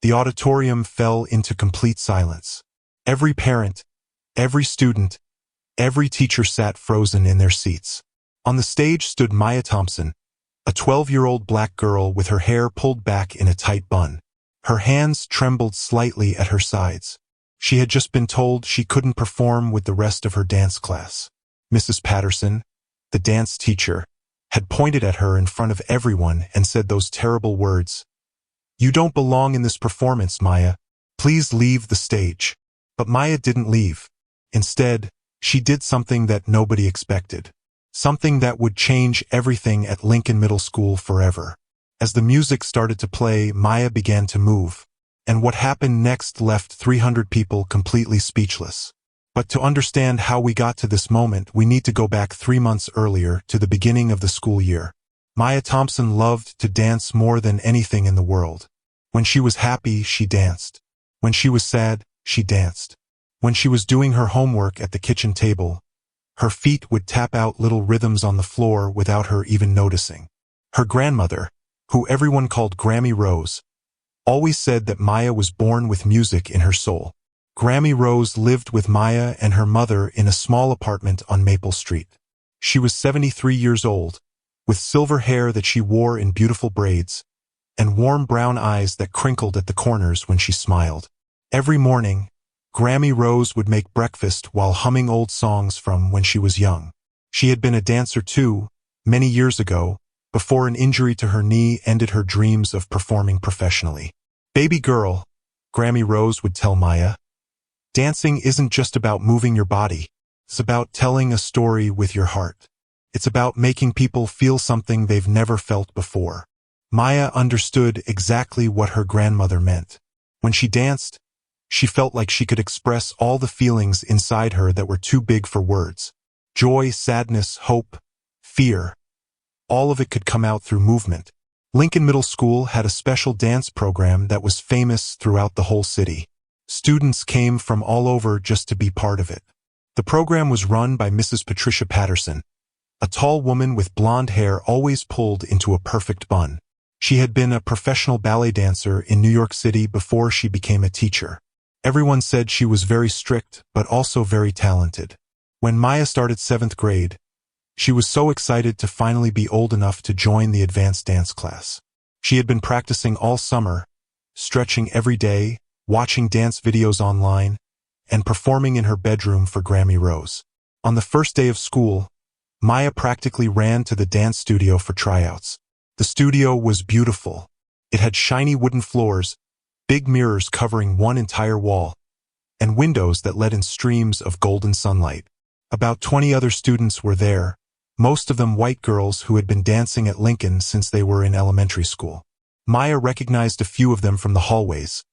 The auditorium fell into complete silence. Every parent, every student, every teacher sat frozen in their seats. On the stage stood Maya Thompson, a 12-year-old black girl with her hair pulled back in a tight bun. Her hands trembled slightly at her sides. She had just been told she couldn't perform with the rest of her dance class. Mrs. Patterson, the dance teacher, had pointed at her in front of everyone and said those terrible words. "You don't belong in this performance, Maya. Please leave the stage." But Maya didn't leave. Instead, she did something that nobody expected. Something that would change everything at Lincoln Middle School forever. As the music started to play, Maya began to move. And what happened next left 300 people completely speechless. But to understand how we got to this moment, we need to go back 3 months earlier to the beginning of the school year. Maya Thompson loved to dance more than anything in the world. When she was happy, she danced. When she was sad, she danced. When she was doing her homework at the kitchen table, her feet would tap out little rhythms on the floor without her even noticing. Her grandmother, who everyone called Grammy Rose, always said that Maya was born with music in her soul. Grammy Rose lived with Maya and her mother in a small apartment on Maple Street. She was 73 years old, with silver hair that she wore in beautiful braids, and warm brown eyes that crinkled at the corners when she smiled. Every morning, Grammy Rose would make breakfast while humming old songs from when she was young. She had been a dancer too, many years ago, before an injury to her knee ended her dreams of performing professionally. "Baby girl," Grammy Rose would tell Maya, "dancing isn't just about moving your body. It's about telling a story with your heart. It's about making people feel something they've never felt before." Maya understood exactly what her grandmother meant. When she danced, she felt like she could express all the feelings inside her that were too big for words. Joy, sadness, hope, fear. All of it could come out through movement. Lincoln Middle School had a special dance program that was famous throughout the whole city. Students came from all over just to be part of it. The program was run by Mrs. Patricia Patterson, a tall woman with blonde hair always pulled into a perfect bun. She had been a professional ballet dancer in New York City before she became a teacher. Everyone said she was very strict, but also very talented. When Maya started 7th grade, she was so excited to finally be old enough to join the advanced dance class. She had been practicing all summer, stretching every day, watching dance videos online, and performing in her bedroom for Grammy Rose. On the first day of school, Maya practically ran to the dance studio for tryouts. The studio was beautiful. It had shiny wooden floors, big mirrors covering one entire wall, and windows that let in streams of golden sunlight. About 20 other students were there, most of them white girls who had been dancing at Lincoln since they were in elementary school. Maya recognized a few of them from the hallways.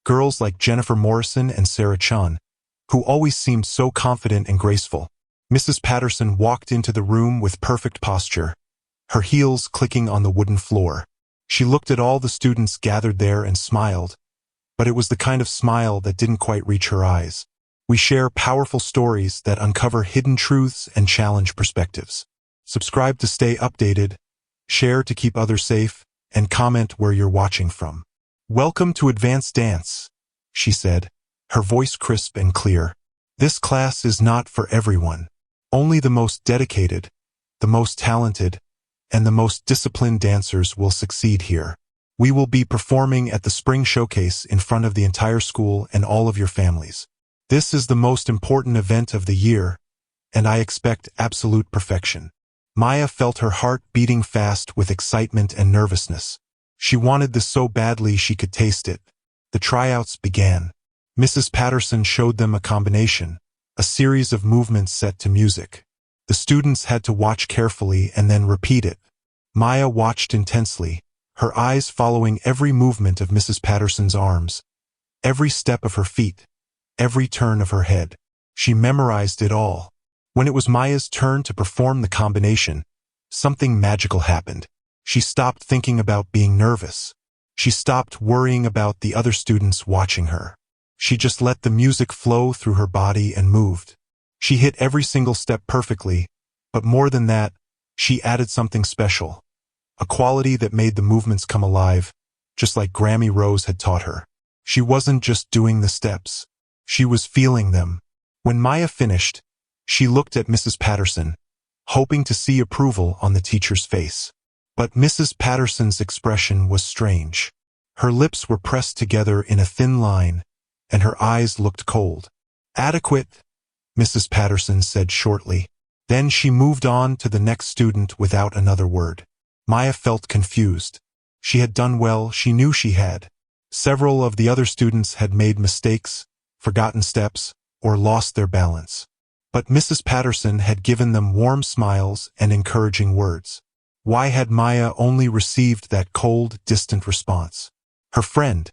Girls like Jennifer Morrison and Sarah Chun, who always seemed so confident and graceful. Mrs. Patterson walked into the room with perfect posture, her heels clicking on the wooden floor. She looked at all the students gathered there and smiled, but it was the kind of smile that didn't quite reach her eyes. We share powerful stories that uncover hidden truths and challenge perspectives. Subscribe to stay updated, share to keep others safe, and comment where you're watching from. "Welcome to Advanced Dance," she said, her voice crisp and clear. "This class is not for everyone. Only the most dedicated, the most talented, and the most disciplined dancers will succeed here. We will be performing at the spring showcase in front of the entire school and all of your families. This is the most important event of the year, and I expect absolute perfection." Maya felt her heart beating fast with excitement and nervousness. She wanted this so badly she could taste it. The tryouts began. Mrs. Patterson showed them a combination, a series of movements set to music. The students had to watch carefully and then repeat it. Maya watched intensely, her eyes following every movement of Mrs. Patterson's arms, every step of her feet, every turn of her head. She memorized it all. When it was Maya's turn to perform the combination, something magical happened. She stopped thinking about being nervous. She stopped worrying about the other students watching her. She just let the music flow through her body and moved. She hit every single step perfectly, but more than that, she added something special, a quality that made the movements come alive, just like Grammy Rose had taught her. She wasn't just doing the steps. She was feeling them. When Maya finished, she looked at Mrs. Patterson, hoping to see approval on the teacher's face. But Mrs. Patterson's expression was strange. Her lips were pressed together in a thin line, and her eyes looked cold. "Adequate," Mrs. Patterson said shortly. Then she moved on to the next student without another word. Maya felt confused. She had done well, she knew she had. Several of the other students had made mistakes, forgotten steps, or lost their balance. But Mrs. Patterson had given them warm smiles and encouraging words. Why had Maya only received that cold, distant response? Her friend,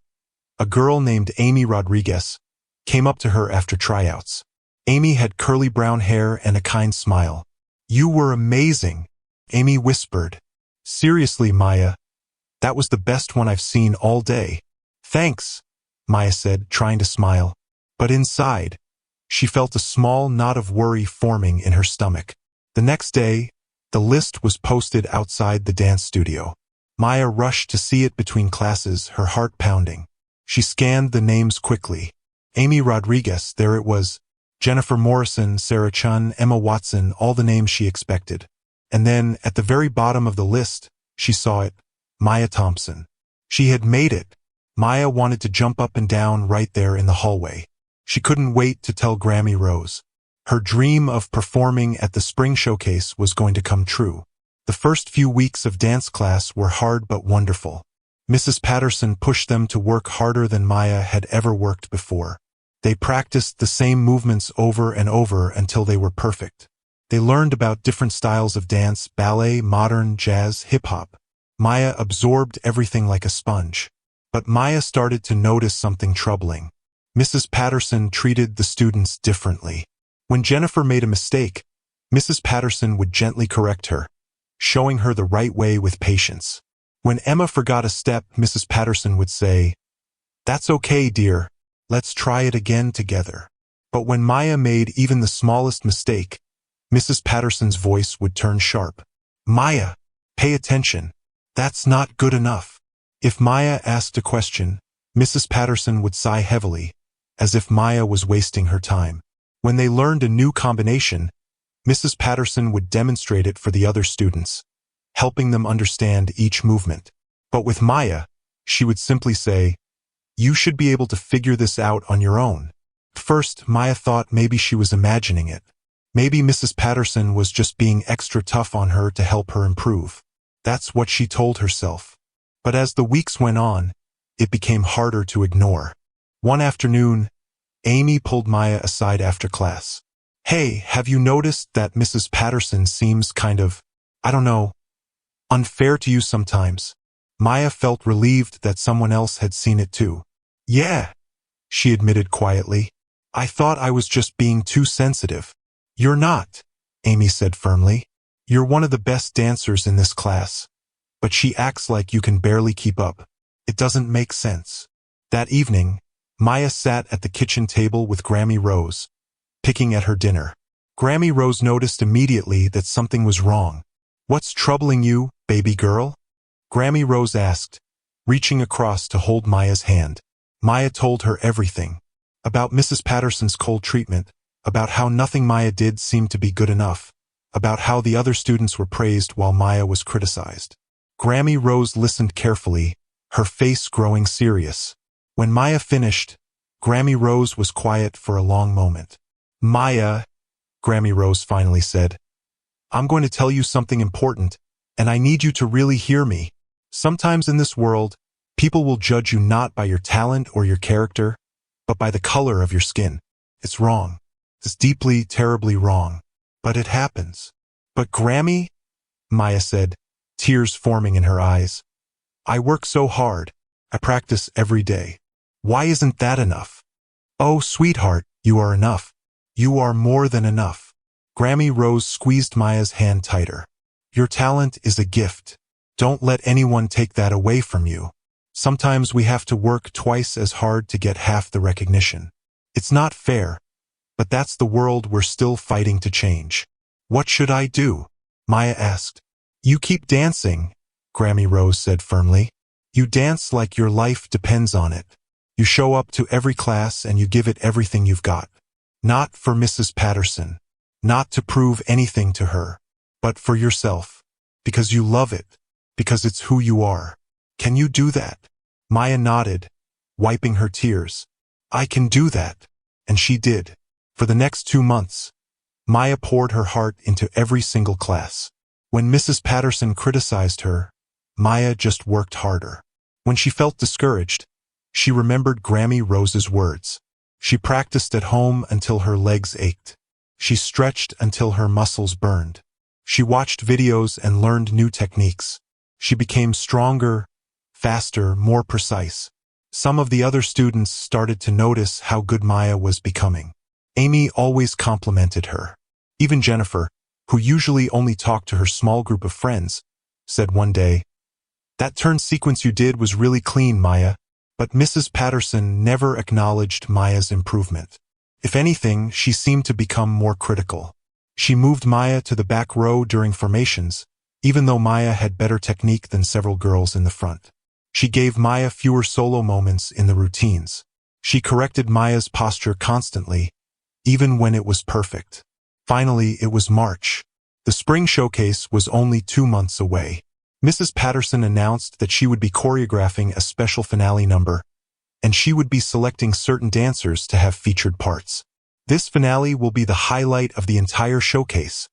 a girl named Amy Rodriguez, came up to her after tryouts. Amy had curly brown hair and a kind smile. "You were amazing," Amy whispered. "Seriously, Maya, that was the best one I've seen all day." "Thanks," Maya said, trying to smile. But inside, she felt a small knot of worry forming in her stomach. The next day, the list was posted outside the dance studio. Maya rushed to see it between classes, her heart pounding. She scanned the names quickly. Amy Rodriguez, there it was. Jennifer Morrison, Sarah Chun, Emma Watson, all the names she expected. And then, at the very bottom of the list, she saw it, Maya Thompson. She had made it. Maya wanted to jump up and down right there in the hallway. She couldn't wait to tell Grammy Rose. Her dream of performing at the spring showcase was going to come true. The first few weeks of dance class were hard but wonderful. Mrs. Patterson pushed them to work harder than Maya had ever worked before. They practiced the same movements over and over until they were perfect. They learned about different styles of dance, ballet, modern, jazz, hip-hop. Maya absorbed everything like a sponge. But Maya started to notice something troubling. Mrs. Patterson treated the students differently. When Jennifer made a mistake, Mrs. Patterson would gently correct her, showing her the right way with patience. When Emma forgot a step, Mrs. Patterson would say, "That's okay, dear. Let's try it again together." But when Maya made even the smallest mistake, Mrs. Patterson's voice would turn sharp. "Maya, pay attention. That's not good enough." If Maya asked a question, Mrs. Patterson would sigh heavily, as if Maya was wasting her time. When they learned a new combination, Mrs. Patterson would demonstrate it for the other students, helping them understand each movement. But with Maya, she would simply say, "You should be able to figure this out on your own." First, Maya thought maybe she was imagining it. Maybe Mrs. Patterson was just being extra tough on her to help her improve. That's what she told herself. But as the weeks went on, it became harder to ignore. One afternoon, Amy pulled Maya aside after class. "Hey, have you noticed that Mrs. Patterson seems kind of, I don't know, unfair to you sometimes?" Maya felt relieved that someone else had seen it too. "Yeah," she admitted quietly. "I thought I was just being too sensitive." "You're not," Amy said firmly. "You're one of the best dancers in this class. But she acts like you can barely keep up. It doesn't make sense." That evening, Maya sat at the kitchen table with Grammy Rose, picking at her dinner. Grammy Rose noticed immediately that something was wrong. "What's troubling you, baby girl?" Grammy Rose asked, reaching across to hold Maya's hand. Maya told her everything. About Mrs. Patterson's cold treatment, about how nothing Maya did seemed to be good enough, about how the other students were praised while Maya was criticized. Grammy Rose listened carefully, her face growing serious. When Maya finished, Grammy Rose was quiet for a long moment. "Maya," Grammy Rose finally said, "I'm going to tell you something important, and I need you to really hear me. Sometimes in this world, people will judge you not by your talent or your character, but by the color of your skin. It's wrong. It's deeply, terribly wrong. But it happens." "But Grammy," Maya said, tears forming in her eyes, "I work so hard. I practice every day. Why isn't that enough?" "Oh, sweetheart, you are enough. You are more than enough." Grammy Rose squeezed Maya's hand tighter. "Your talent is a gift. Don't let anyone take that away from you. Sometimes we have to work twice as hard to get half the recognition. It's not fair, but that's the world we're still fighting to change." "What should I do?" Maya asked. "You keep dancing," Grammy Rose said firmly. You dance like your life depends on it. You show up to every class and you give it everything you've got. Not for Mrs. Patterson. Not to prove anything to her. But for yourself. Because you love it. Because it's who you are. Can you do that? Maya nodded, wiping her tears. I can do that. And she did. For the next 2 months, Maya poured her heart into every single class. When Mrs. Patterson criticized her, Maya just worked harder. When she felt discouraged, she remembered Grammy Rose's words. She practiced at home until her legs ached. She stretched until her muscles burned. She watched videos and learned new techniques. She became stronger, faster, more precise. Some of the other students started to notice how good Maya was becoming. Amy always complimented her. Even Jennifer, who usually only talked to her small group of friends, said one day, "That turn sequence you did was really clean, Maya." But Mrs. Patterson never acknowledged Maya's improvement. If anything, she seemed to become more critical. She moved Maya to the back row during formations, even though Maya had better technique than several girls in the front. She gave Maya fewer solo moments in the routines. She corrected Maya's posture constantly, even when it was perfect. Finally, it was March. The spring showcase was only 2 months away. Mrs. Patterson announced that she would be choreographing a special finale number, and she would be selecting certain dancers to have featured parts. This finale will be the highlight of the entire showcase,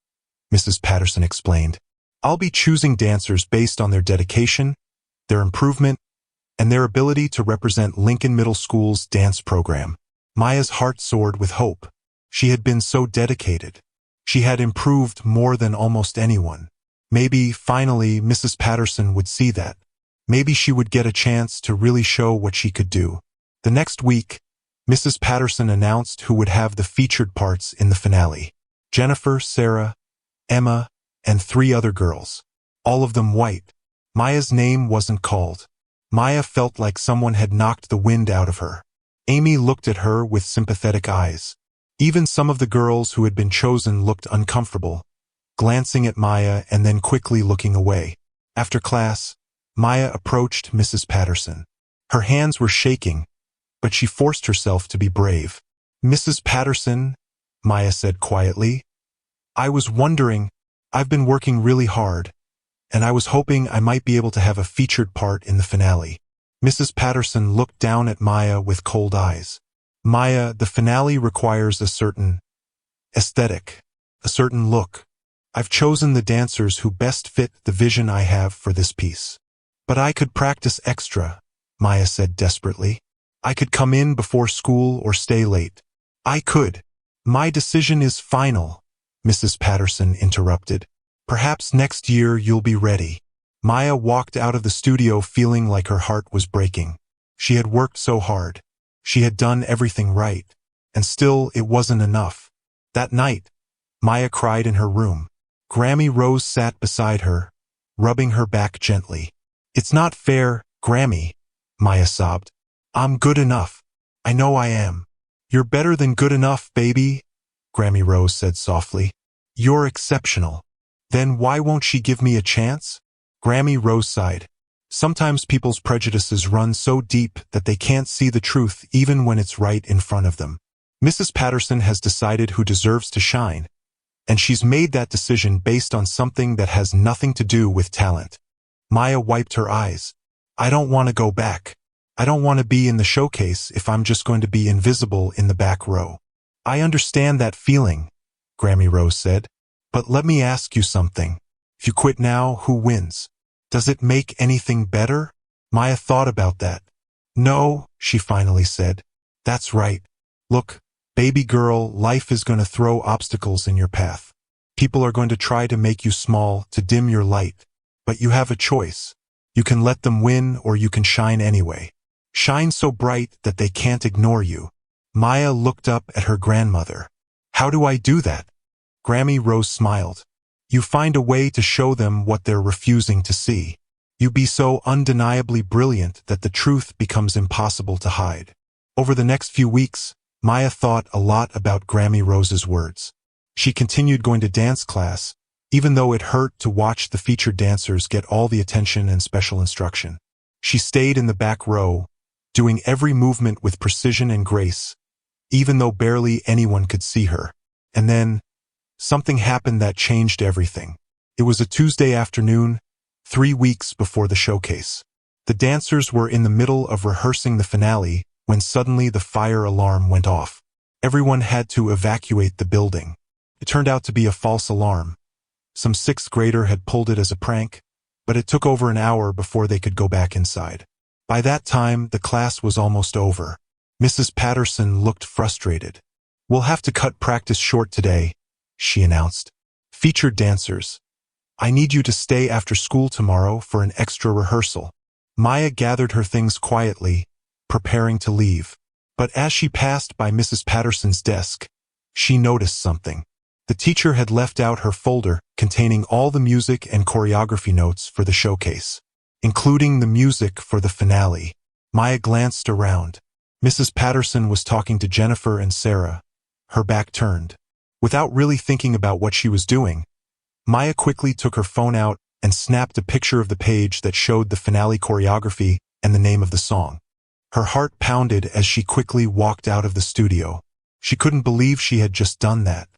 Mrs. Patterson explained. I'll be choosing dancers based on their dedication, their improvement, and their ability to represent Lincoln Middle School's dance program. Maya's heart soared with hope. She had been so dedicated. She had improved more than almost anyone. Maybe, finally, Mrs. Patterson would see that. Maybe she would get a chance to really show what she could do. The next week, Mrs. Patterson announced who would have the featured parts in the finale. Jennifer, Sarah, Emma, and 3 other girls. All of them white. Maya's name wasn't called. Maya felt like someone had knocked the wind out of her. Amy looked at her with sympathetic eyes. Even some of the girls who had been chosen looked uncomfortable, glancing at Maya and then quickly looking away. After class, Maya approached Mrs. Patterson. Her hands were shaking, but she forced herself to be brave. "Mrs. Patterson," Maya said quietly, "I was wondering, I've been working really hard, and I was hoping I might be able to have a featured part in the finale." Mrs. Patterson looked down at Maya with cold eyes. "Maya, the finale requires a certain aesthetic, a certain look. I've chosen the dancers who best fit the vision I have for this piece. But I could practice extra," Maya said desperately. "I could come in before school or stay late. I could." "My decision is final," Mrs. Patterson interrupted. "Perhaps next year you'll be ready." Maya walked out of the studio feeling like her heart was breaking. She had worked so hard. She had done everything right. And still, it wasn't enough. That night, Maya cried in her room. Grammy Rose sat beside her, rubbing her back gently. "It's not fair, Grammy," Maya sobbed. "I'm good enough. I know I am." "You're better than good enough, baby," Grammy Rose said softly. "You're exceptional." "Then why won't she give me a chance?" Grammy Rose sighed. Sometimes people's prejudices run so deep that they can't see the truth even when it's right in front of them. Mrs. Patterson has decided who deserves to shine, and she's made that decision based on something that has nothing to do with talent. Maya wiped her eyes. "I don't want to go back. I don't want to be in the showcase if I'm just going to be invisible in the back row." "I understand that feeling," Grammy Rose said. "But let me ask you something. If you quit now, who wins? Does it make anything better?" Maya thought about that. "No," she finally said. "That's right. Look, baby girl, life is going to throw obstacles in your path. People are going to try to make you small, to dim your light. But you have a choice. You can let them win or you can shine anyway. Shine so bright that they can't ignore you." Maya looked up at her grandmother. "How do I do that?" Grammy Rose smiled. "You find a way to show them what they're refusing to see. You be so undeniably brilliant that the truth becomes impossible to hide." Over the next few weeks, Maya thought a lot about Grammy Rose's words. She continued going to dance class, even though it hurt to watch the featured dancers get all the attention and special instruction. She stayed in the back row, doing every movement with precision and grace, even though barely anyone could see her. And then, something happened that changed everything. It was a Tuesday afternoon, 3 weeks before the showcase. The dancers were in the middle of rehearsing the finale when suddenly the fire alarm went off. Everyone had to evacuate the building. It turned out to be a false alarm. Some sixth grader had pulled it as a prank, but it took over an hour before they could go back inside. By that time, the class was almost over. Mrs. Patterson looked frustrated. "We'll have to cut practice short today," she announced. "Featured dancers, I need you to stay after school tomorrow for an extra rehearsal." Maya gathered her things quietly, preparing to leave. But as she passed by Mrs. Patterson's desk, she noticed something. The teacher had left out her folder containing all the music and choreography notes for the showcase, including the music for the finale. Maya glanced around. Mrs. Patterson was talking to Jennifer and Sarah, her back turned. Without really thinking about what she was doing, Maya quickly took her phone out and snapped a picture of the page that showed the finale choreography and the name of the song. Her heart pounded as she quickly walked out of the studio. She couldn't believe she had just done that.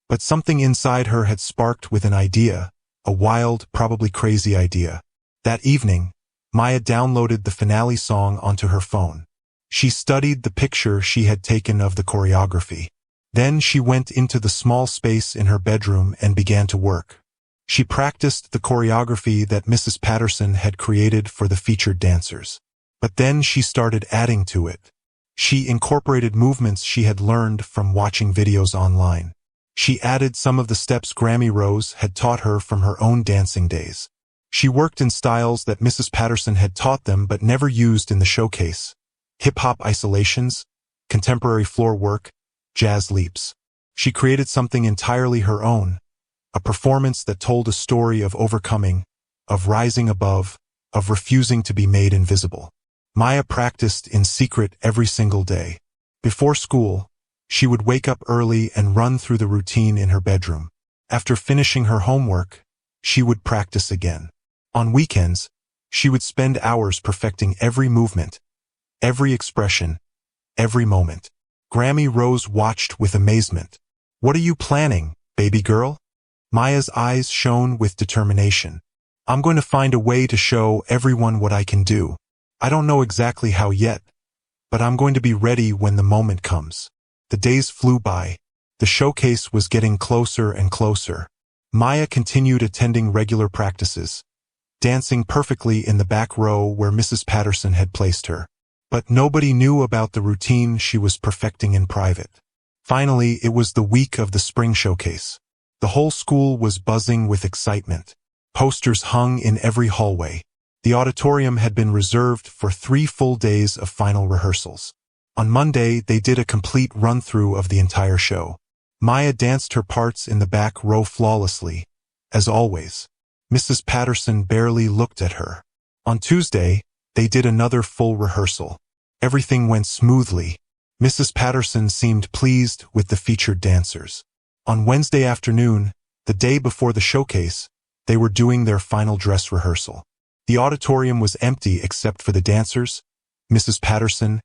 But something inside her had sparked with an idea, a wild, probably crazy idea. That evening, Maya downloaded the finale song onto her phone. She studied the picture she had taken of the choreography. Then she went into the small space in her bedroom and began to work. She practiced the choreography that Mrs. Patterson had created for the featured dancers. But then she started adding to it. She incorporated movements she had learned from watching videos online. She added some of the steps Grammy Rose had taught her from her own dancing days. She worked in styles that Mrs. Patterson had taught them but never used in the showcase. Hip-hop isolations, contemporary floor work, jazz leaps. She created something entirely her own, a performance that told a story of overcoming, of rising above, of refusing to be made invisible. Maya practiced in secret every single day. Before school, she would wake up early and run through the routine in her bedroom. After finishing her homework, she would practice again. On weekends, she would spend hours perfecting every movement, every expression, every moment. Grammy Rose watched with amazement. "What are you planning, baby girl?" Maya's eyes shone with determination. "I'm going to find a way to show everyone what I can do. I don't know exactly how yet, but I'm going to be ready when the moment comes." The days flew by. The showcase was getting closer and closer. Maya continued attending regular practices, dancing perfectly in the back row where Mrs. Patterson had placed her. But nobody knew about the routine she was perfecting in private. Finally, it was the week of the spring showcase. The whole school was buzzing with excitement. Posters hung in every hallway. The auditorium had been reserved for 3 full days of final rehearsals. On Monday, they did a complete run-through of the entire show. Maya danced her parts in the back row flawlessly, as always. Mrs. Patterson barely looked at her. On Tuesday, they did another full rehearsal. Everything went smoothly. Mrs. Patterson seemed pleased with the featured dancers. On Wednesday afternoon, the day before the showcase, they were doing their final dress rehearsal. The auditorium was empty except for the dancers, Mrs. Patterson,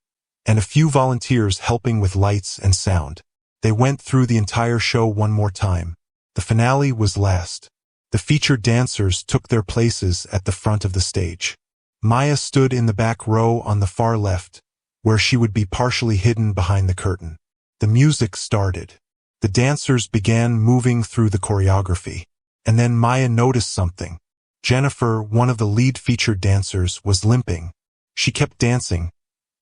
and a few volunteers helping with lights and sound. They went through the entire show one more time. The finale was last. The featured dancers took their places at the front of the stage. Maya stood in the back row on the far left, where she would be partially hidden behind the curtain. The music started. The dancers began moving through the choreography. And then Maya noticed something. Jennifer, one of the lead featured dancers, was limping. She kept dancing,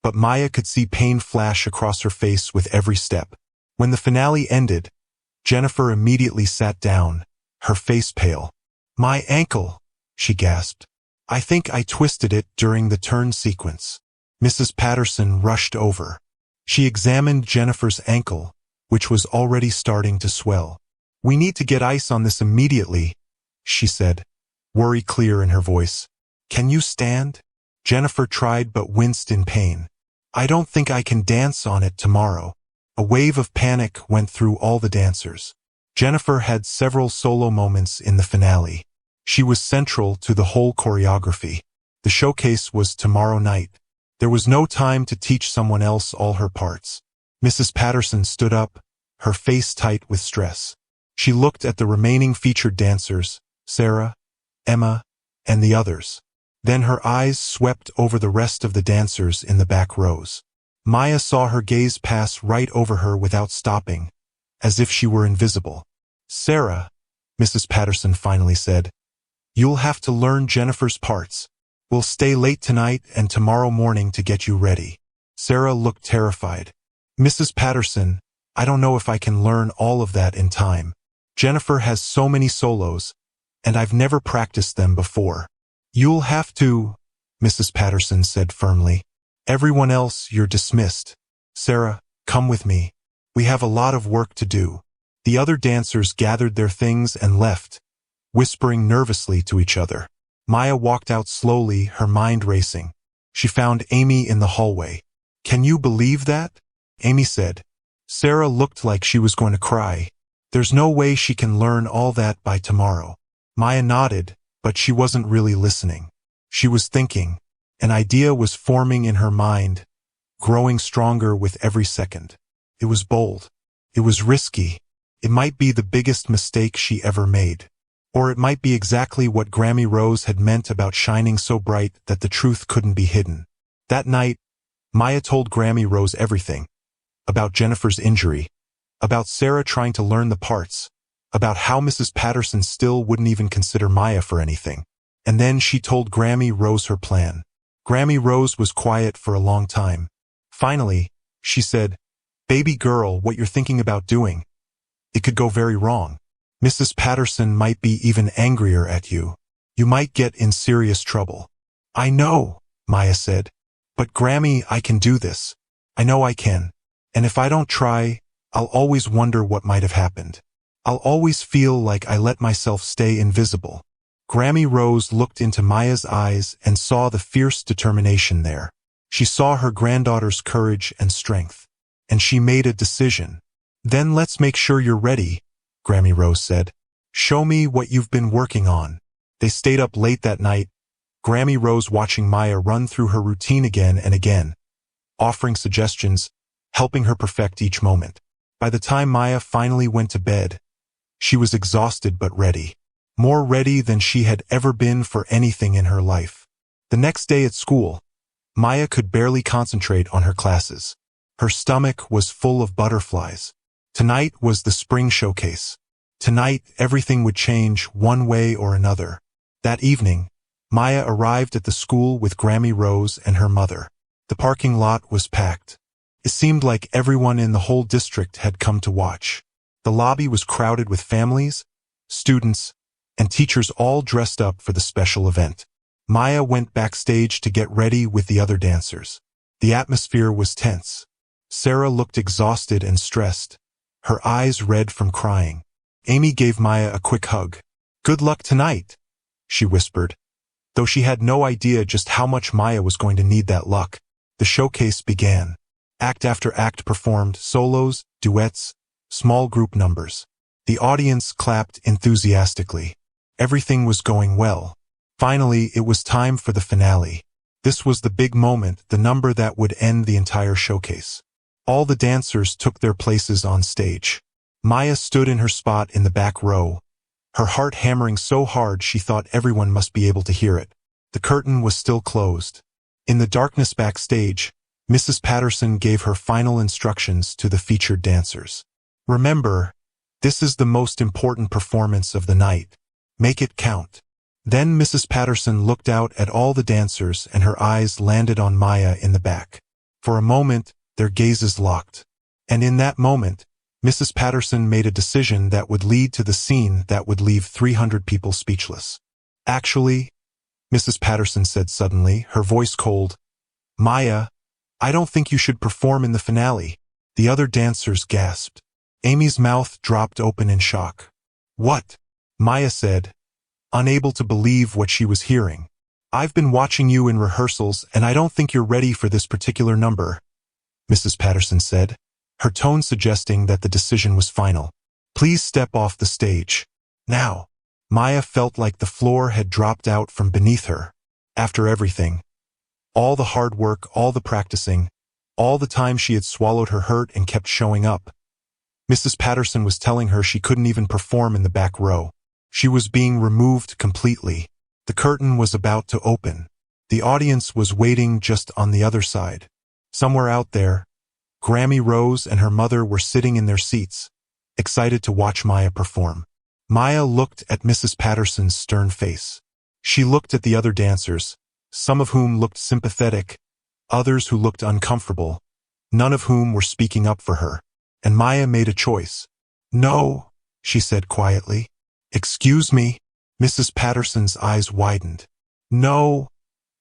but Maya could see pain flash across her face with every step. When the finale ended, Jennifer immediately sat down, her face pale. "My ankle," she gasped. "I think I twisted it during the turn sequence." Mrs. Patterson rushed over. She examined Jennifer's ankle, which was already starting to swell. "We need to get ice on this immediately," she said, worry clear in her voice. "Can you stand?" Jennifer tried but winced in pain. "I don't think I can dance on it tomorrow." A wave of panic went through all the dancers. Jennifer had several solo moments in the finale. She was central to the whole choreography. The showcase was tomorrow night. There was no time to teach someone else all her parts. Mrs. Patterson stood up, her face tight with stress. She looked at the remaining featured dancers, Sarah, Emma, and the others. Then her eyes swept over the rest of the dancers in the back rows. Maya saw her gaze pass right over her without stopping, as if she were invisible. "Sarah," Mrs. Patterson finally said, "you'll have to learn Jennifer's parts. We'll stay late tonight and tomorrow morning to get you ready." Sarah looked terrified. "Mrs. Patterson, I don't know if I can learn all of that in time. Jennifer has so many solos, and I've never practiced them before." "You'll have to," Mrs. Patterson said firmly. "Everyone else, you're dismissed. Sarah, come with me. We have a lot of work to do." The other dancers gathered their things and left, whispering nervously to each other. Maya walked out slowly, her mind racing. She found Amy in the hallway. "Can you believe that?" Amy said. Sarah looked like she was going to cry. "There's no way she can learn all that by tomorrow." Maya nodded, but she wasn't really listening. She was thinking. An idea was forming in her mind, growing stronger with every second. It was bold. It was risky. It might be the biggest mistake she ever made. Or it might be exactly what Grammy Rose had meant about shining so bright that the truth couldn't be hidden. That night, Maya told Grammy Rose everything. About Jennifer's injury, about Sarah trying to learn the parts, about how Mrs. Patterson still wouldn't even consider Maya for anything. And then she told Grammy Rose her plan. Grammy Rose was quiet for a long time. Finally, she said, "Baby girl, what you're thinking about doing, it could go very wrong. Mrs. Patterson might be even angrier at you. You might get in serious trouble." "I know," Maya said. "But Grammy, I can do this. I know I can. And if I don't try, I'll always wonder what might have happened. I'll always feel like I let myself stay invisible." Grammy Rose looked into Maya's eyes and saw the fierce determination there. She saw her granddaughter's courage and strength. And she made a decision. "Then let's make sure you're ready," Grammy Rose said. "Show me what you've been working on." They stayed up late that night, Grammy Rose watching Maya run through her routine again and again, offering suggestions, helping her perfect each moment. By the time Maya finally went to bed, she was exhausted but ready. More ready than she had ever been for anything in her life. The next day at school, Maya could barely concentrate on her classes. Her stomach was full of butterflies. Tonight was the spring showcase. Tonight, everything would change one way or another. That evening, Maya arrived at the school with Grammy Rose and her mother. The parking lot was packed. It seemed like everyone in the whole district had come to watch. The lobby was crowded with families, students, and teachers all dressed up for the special event. Maya went backstage to get ready with the other dancers. The atmosphere was tense. Sarah looked exhausted and stressed, her eyes red from crying. Amy gave Maya a quick hug. "Good luck tonight," she whispered, though she had no idea just how much Maya was going to need that luck. The showcase began. Act after act performed solos, duets, small group numbers. The audience clapped enthusiastically. Everything was going well. Finally, it was time for the finale. This was the big moment, the number that would end the entire showcase. All the dancers took their places on stage. Maya stood in her spot in the back row, her heart hammering so hard she thought everyone must be able to hear it. The curtain was still closed. In the darkness backstage, Mrs. Patterson gave her final instructions to the featured dancers. "Remember, this is the most important performance of the night. Make it count." Then Mrs. Patterson looked out at all the dancers and her eyes landed on Maya in the back. For a moment, their gazes locked. And in that moment, Mrs. Patterson made a decision that would lead to the scene that would leave 300 people speechless. "Actually," Mrs. Patterson said suddenly, her voice cold, "Maya, I don't think you should perform in the finale." The other dancers gasped. Amy's mouth dropped open in shock. "What?" Maya said, unable to believe what she was hearing. "I've been watching you in rehearsals and I don't think you're ready for this particular number," Mrs. Patterson said, her tone suggesting that the decision was final. "Please step off the stage. Now." Maya felt like the floor had dropped out from beneath her. After everything, all the hard work, all the practicing, all the time she had swallowed her hurt and kept showing up, Mrs. Patterson was telling her she couldn't even perform in the back row. She was being removed completely. The curtain was about to open. The audience was waiting just on the other side. Somewhere out there, Grammy Rose and her mother were sitting in their seats, excited to watch Maya perform. Maya looked at Mrs. Patterson's stern face. She looked at the other dancers, some of whom looked sympathetic, others who looked uncomfortable, none of whom were speaking up for her. And Maya made a choice. "No," she said quietly. "Excuse me." Mrs. Patterson's eyes widened. "No,"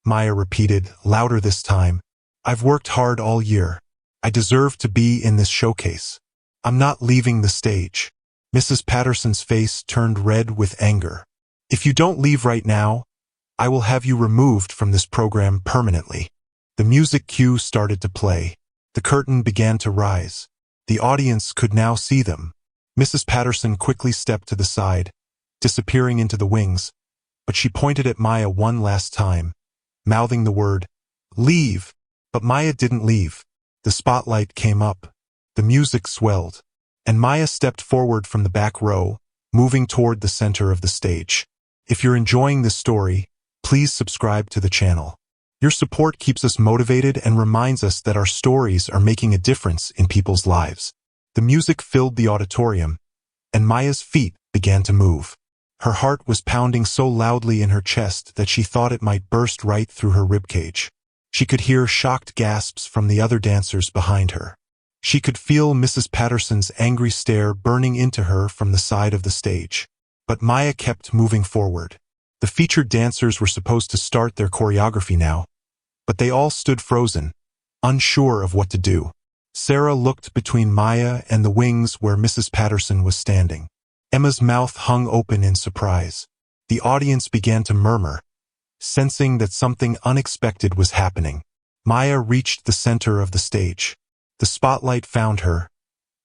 Maya repeated, louder this time. "I've worked hard all year. I deserve to be in this showcase. I'm not leaving the stage." Mrs. Patterson's face turned red with anger. "If you don't leave right now, I will have you removed from this program permanently." The music cue started to play. The curtain began to rise. The audience could now see them. Mrs. Patterson quickly stepped to the side, disappearing into the wings, but she pointed at Maya one last time, mouthing the word, "Leave." But Maya didn't leave. The spotlight came up. The music swelled, and Maya stepped forward from the back row, moving toward the center of the stage. If you're enjoying this story, please subscribe to the channel. Your support keeps us motivated and reminds us that our stories are making a difference in people's lives. The music filled the auditorium, and Maya's feet began to move. Her heart was pounding so loudly in her chest that she thought it might burst right through her ribcage. She could hear shocked gasps from the other dancers behind her. She could feel Mrs. Patterson's angry stare burning into her from the side of the stage. But Maya kept moving forward. The featured dancers were supposed to start their choreography now, but they all stood frozen, unsure of what to do. Sarah looked between Maya and the wings where Mrs. Patterson was standing. Emma's mouth hung open in surprise. The audience began to murmur, sensing that something unexpected was happening. Maya reached the center of the stage. The spotlight found her,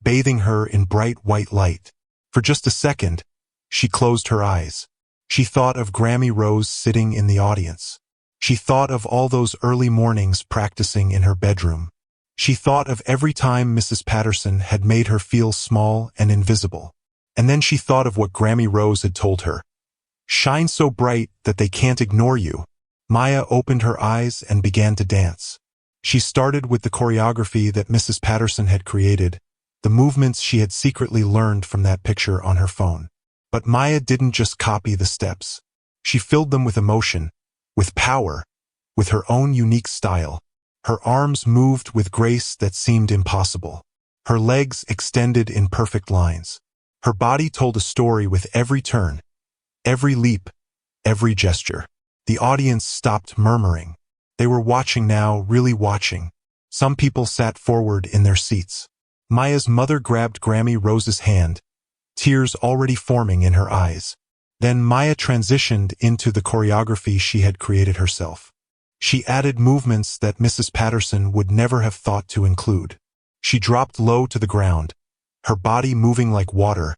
bathing her in bright white light. For just a second, she closed her eyes. She thought of Grammy Rose sitting in the audience. She thought of all those early mornings practicing in her bedroom. She thought of every time Mrs. Patterson had made her feel small and invisible. And then she thought of what Grammy Rose had told her. "Shine so bright that they can't ignore you." Maya opened her eyes and began to dance. She started with the choreography that Mrs. Patterson had created, the movements she had secretly learned from that picture on her phone. But Maya didn't just copy the steps. She filled them with emotion, with power, with her own unique style. Her arms moved with grace that seemed impossible. Her legs extended in perfect lines. Her body told a story with every turn, every leap, every gesture. The audience stopped murmuring. They were watching now, really watching. Some people sat forward in their seats. Maya's mother grabbed Grammy Rose's hand, tears already forming in her eyes. Then Maya transitioned into the choreography she had created herself. She added movements that Mrs. Patterson would never have thought to include. She dropped low to the ground, her body moving like water,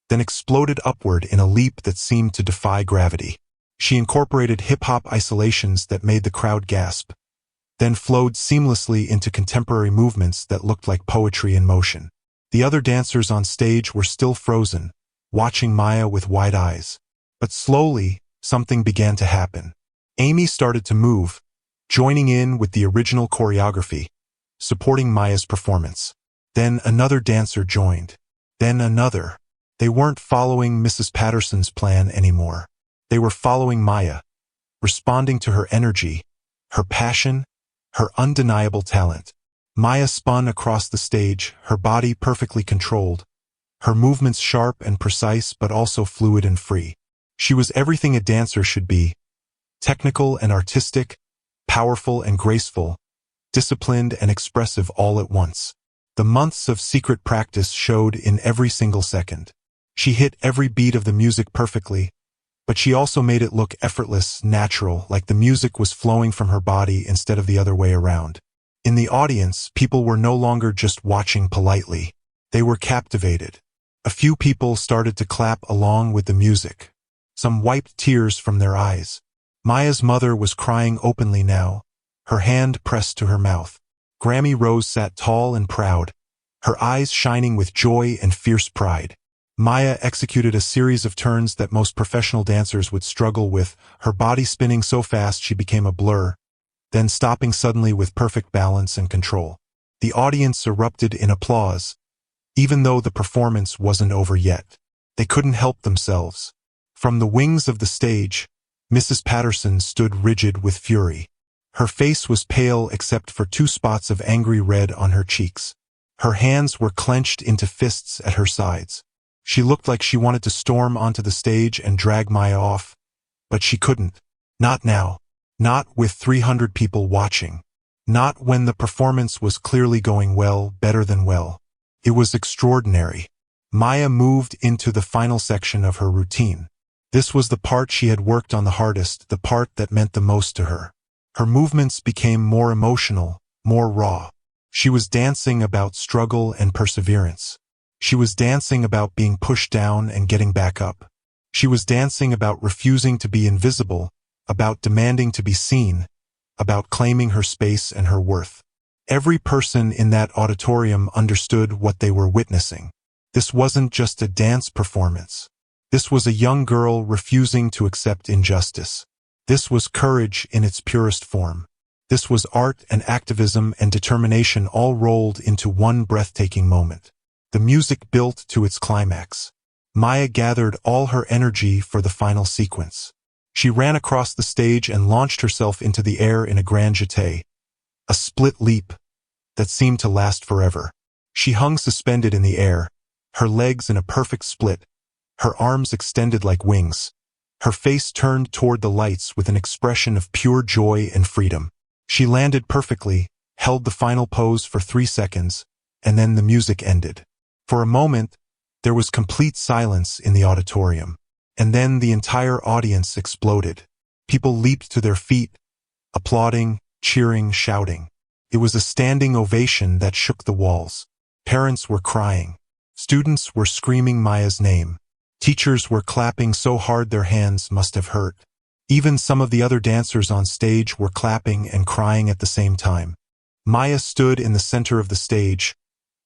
then exploded upward in a leap that seemed to defy gravity. She incorporated hip-hop isolations that made the crowd gasp, then flowed seamlessly into contemporary movements that looked like poetry in motion. The other dancers on stage were still frozen, watching Maya with wide eyes. But slowly, something began to happen. Amy started to move, joining in with the original choreography, supporting Maya's performance. Then another dancer joined. Then another. They weren't following Mrs. Patterson's plan anymore. They were following Maya, responding to her energy, her passion, her undeniable talent. Maya spun across the stage, her body perfectly controlled, her movements sharp and precise but also fluid and free. She was everything a dancer should be, technical and artistic, powerful and graceful, disciplined and expressive all at once. The months of secret practice showed in every single second. She hit every beat of the music perfectly, but she also made it look effortless, natural, like the music was flowing from her body instead of the other way around. In the audience, people were no longer just watching politely. They were captivated. A few people started to clap along with the music. Some wiped tears from their eyes. Maya's mother was crying openly now, her hand pressed to her mouth. Grammy Rose sat tall and proud, her eyes shining with joy and fierce pride. Maya executed a series of turns that most professional dancers would struggle with, her body spinning so fast she became a blur, then stopping suddenly with perfect balance and control. The audience erupted in applause, even though the performance wasn't over yet. They couldn't help themselves. From the wings of the stage, Mrs. Patterson stood rigid with fury. Her face was pale except for 2 spots of angry red on her cheeks. Her hands were clenched into fists at her sides. She looked like she wanted to storm onto the stage and drag Maya off, but she couldn't. Not now. Not with 300 people watching. Not when the performance was clearly going well, better than well. It was extraordinary. Maya moved into the final section of her routine. This was the part she had worked on the hardest, the part that meant the most to her. Her movements became more emotional, more raw. She was dancing about struggle and perseverance. She was dancing about being pushed down and getting back up. She was dancing about refusing to be invisible, about demanding to be seen, about claiming her space and her worth. Every person in that auditorium understood what they were witnessing. This wasn't just a dance performance. This was a young girl refusing to accept injustice. This was courage in its purest form. This was art and activism and determination all rolled into one breathtaking moment. The music built to its climax. Maya gathered all her energy for the final sequence. She ran across the stage and launched herself into the air in a grand jeté, a split leap that seemed to last forever. She hung suspended in the air, her legs in a perfect split, her arms extended like wings, her face turned toward the lights with an expression of pure joy and freedom. She landed perfectly, held the final pose for 3 seconds, and then the music ended. For a moment, there was complete silence in the auditorium, and then the entire audience exploded. People leaped to their feet, applauding, cheering, shouting. It was a standing ovation that shook the walls. Parents were crying. Students were screaming Maya's name. Teachers were clapping so hard their hands must have hurt. Even some of the other dancers on stage were clapping and crying at the same time. Maya stood in the center of the stage,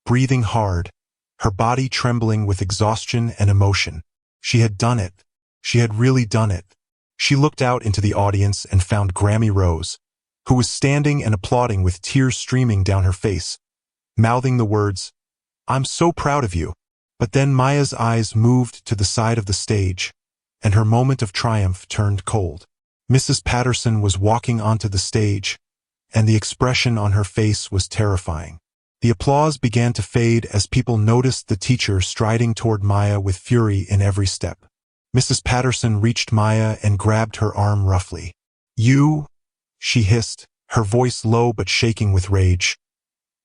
breathing hard, her body trembling with exhaustion and emotion. She had done it. She had really done it. She looked out into the audience and found Grammy Rose, who was standing and applauding with tears streaming down her face, mouthing the words, "I'm so proud of you." But then Maya's eyes moved to the side of the stage, and her moment of triumph turned cold. Mrs. Patterson was walking onto the stage, and the expression on her face was terrifying. The applause began to fade as people noticed the teacher striding toward Maya with fury in every step. Mrs. Patterson reached Maya and grabbed her arm roughly. "You," she hissed, her voice low but shaking with rage,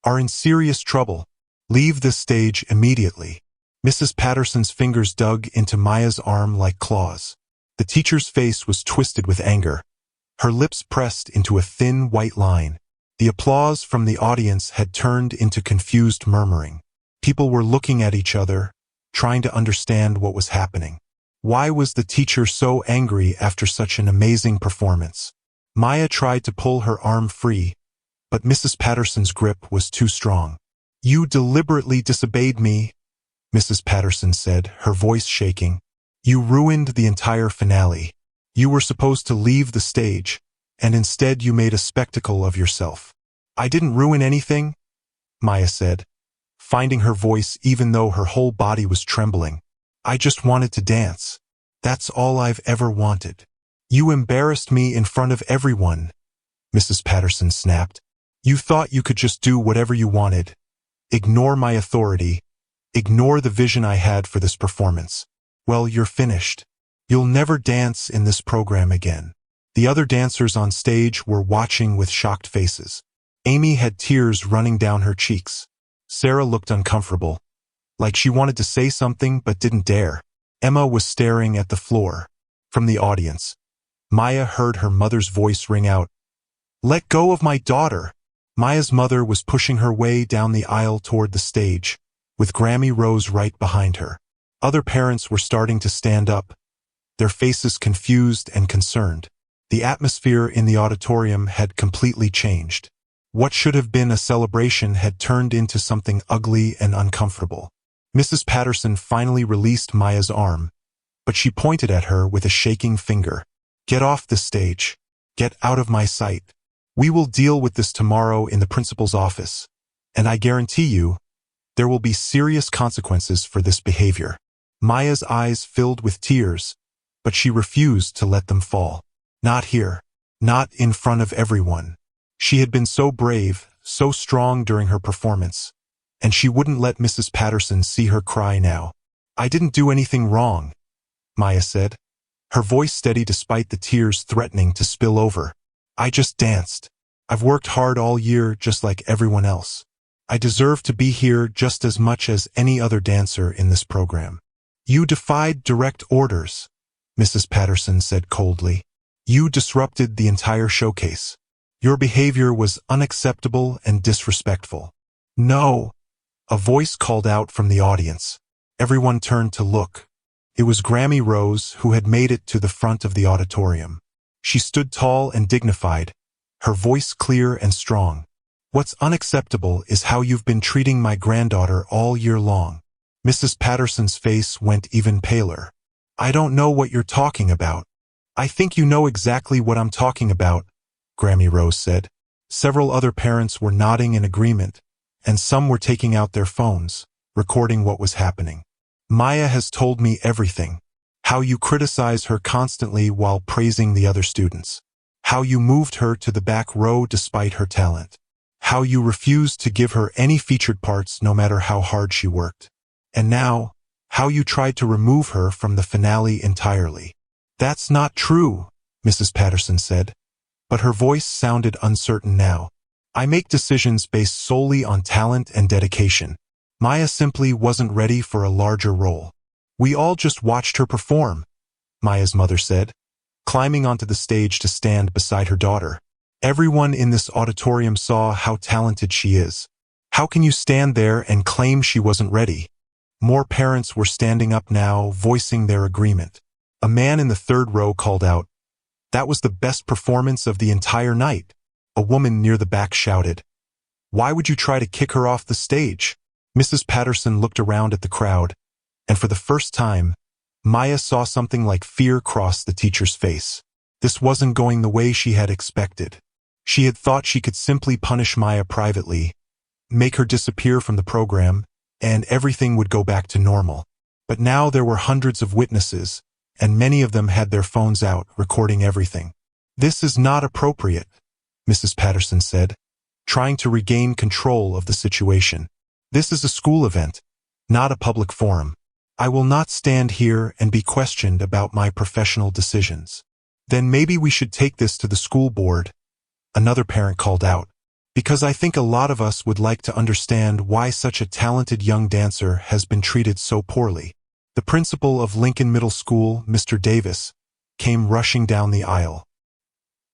"are in serious trouble. Leave this stage immediately." Mrs. Patterson's fingers dug into Maya's arm like claws. The teacher's face was twisted with anger, her lips pressed into a thin white line. The applause from the audience had turned into confused murmuring. People were looking at each other, trying to understand what was happening. Why was the teacher so angry after such an amazing performance? Maya tried to pull her arm free, but Mrs. Patterson's grip was too strong. "You deliberately disobeyed me," Mrs. Patterson said, her voice shaking. "You ruined the entire finale. You were supposed to leave the stage, and instead you made a spectacle of yourself." "I didn't ruin anything," Maya said, finding her voice even though her whole body was trembling. "I just wanted to dance. That's all I've ever wanted." "You embarrassed me in front of everyone," Mrs. Patterson snapped. "You thought you could just do whatever you wanted. Ignore my authority. Ignore the vision I had for this performance. Well, you're finished. You'll never dance in this program again." The other dancers on stage were watching with shocked faces. Amy had tears running down her cheeks. Sarah looked uncomfortable, like she wanted to say something but didn't dare. Emma was staring at the floor. From the audience, Maya heard her mother's voice ring out, "Let go of my daughter." Maya's mother was pushing her way down the aisle toward the stage, with Grammy Rose right behind her. Other parents were starting to stand up, their faces confused and concerned. The atmosphere in the auditorium had completely changed. What should have been a celebration had turned into something ugly and uncomfortable. Mrs. Patterson finally released Maya's arm, but she pointed at her with a shaking finger. "Get off the stage. Get out of my sight. We will deal with this tomorrow in the principal's office, and I guarantee you, there will be serious consequences for this behavior." Maya's eyes filled with tears, but she refused to let them fall. Not here. Not in front of everyone. She had been so brave, so strong during her performance, and she wouldn't let Mrs. Patterson see her cry now. "I didn't do anything wrong," Maya said, her voice steady despite the tears threatening to spill over. "I just danced. I've worked hard all year just like everyone else. I deserve to be here just as much as any other dancer in this program." "You defied direct orders," Mrs. Patterson said coldly. "You disrupted the entire showcase. Your behavior was unacceptable and disrespectful." "No," a voice called out from the audience. Everyone turned to look. It was Grammy Rose, who had made it to the front of the auditorium. She stood tall and dignified, her voice clear and strong. "What's unacceptable is how you've been treating my granddaughter all year long." Mrs. Patterson's face went even paler. "I don't know what you're talking about." "I think you know exactly what I'm talking about," Grammy Rose said. Several other parents were nodding in agreement, and some were taking out their phones, recording what was happening. "Maya has told me everything. How you criticize her constantly while praising the other students. How you moved her to the back row despite her talent. How you refused to give her any featured parts no matter how hard she worked. And now, how you tried to remove her from the finale entirely." "That's not true," Mrs. Patterson said, but her voice sounded uncertain now. "I make decisions based solely on talent and dedication. Maya simply wasn't ready for a larger role. We all just watched her perform," Maya's mother said, climbing onto the stage to stand beside her daughter. "Everyone in this auditorium saw how talented she is. How can you stand there and claim she wasn't ready?" More parents were standing up now, voicing their agreement. A man in the third row called out, "That was the best performance of the entire night." A woman near the back shouted, "Why would you try to kick her off the stage?" Mrs. Patterson looked around at the crowd, and for the first time, Maya saw something like fear cross the teacher's face. This wasn't going the way she had expected. She had thought she could simply punish Maya privately, make her disappear from the program, and everything would go back to normal. But now there were hundreds of witnesses, and many of them had their phones out, recording everything. "This is not appropriate," Mrs. Patterson said, trying to regain control of the situation. "This is a school event, not a public forum. I will not stand here and be questioned about my professional decisions." "Then maybe we should take this to the school board," another parent called out, "because I think a lot of us would like to understand why such a talented young dancer has been treated so poorly." The principal of Lincoln Middle School, Mr. Davis, came rushing down the aisle.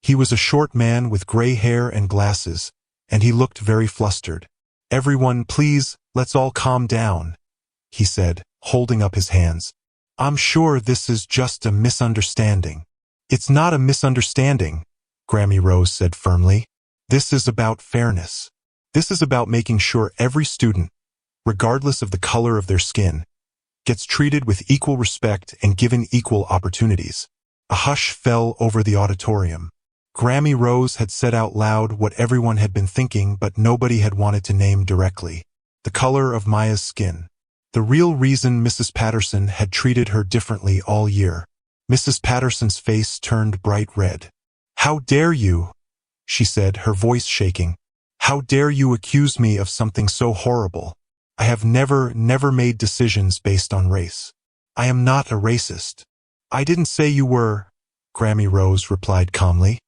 He was a short man with gray hair and glasses, and he looked very flustered. "Everyone, please, let's all calm down," he said, holding up his hands. "I'm sure this is just a misunderstanding." "It's not a misunderstanding," Grammy Rose said firmly. "This is about fairness. This is about making sure every student, regardless of the color of their skin, gets treated with equal respect and given equal opportunities." A hush fell over the auditorium. Grammy Rose had said out loud what everyone had been thinking, but nobody had wanted to name directly. The color of Maya's skin. The real reason Mrs. Patterson had treated her differently all year. Mrs. Patterson's face turned bright red. "How dare you?" she said, her voice shaking. "How dare you accuse me of something so horrible? I have never made decisions based on race. I am not a racist." "I didn't say you were," Grammy Rose replied calmly.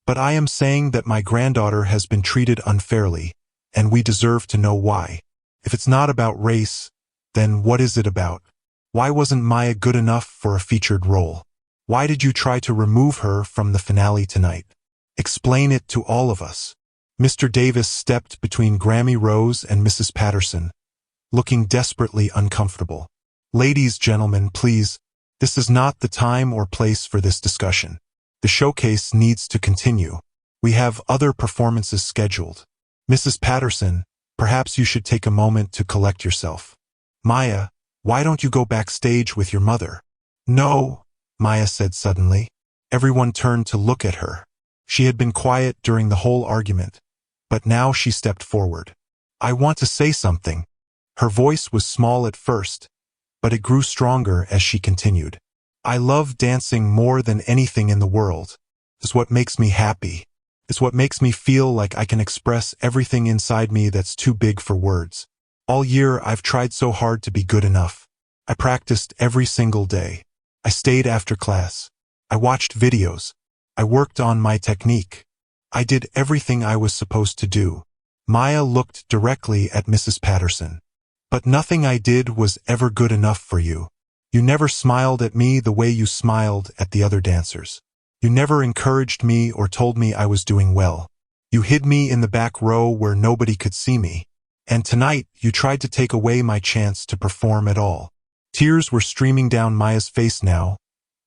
"But I am saying that my granddaughter has been treated unfairly, and we deserve to know why. If it's not about race, then what is it about? Why wasn't Maya good enough for a featured role? Why did you try to remove her from the finale tonight? Explain it to all of us." Mr. Davis stepped between Grammy Rose and Mrs. Patterson, looking desperately uncomfortable. "Ladies, gentlemen, please, this is not the time or place for this discussion. The showcase needs to continue. We have other performances scheduled. Mrs. Patterson, perhaps you should take a moment to collect yourself. Maya, why don't you go backstage with your mother? No, Maya said suddenly. Everyone turned to look at her. She had been quiet during the whole argument, but now she stepped forward. I want to say something. Her voice was small at first, but it grew stronger as she continued. I love dancing more than anything in the world. It's what makes me happy. It's what makes me feel like I can express everything inside me that's too big for words. All year I've tried so hard to be good enough. I practiced every single day. I stayed after class. I watched videos. I worked on my technique. I did everything I was supposed to do. Maya looked directly at Mrs. Patterson. But nothing I did was ever good enough for you. You never smiled at me the way you smiled at the other dancers. You never encouraged me or told me I was doing well. You hid me in the back row where nobody could see me. And tonight, you tried to take away my chance to perform at all. Tears were streaming down Maya's face now,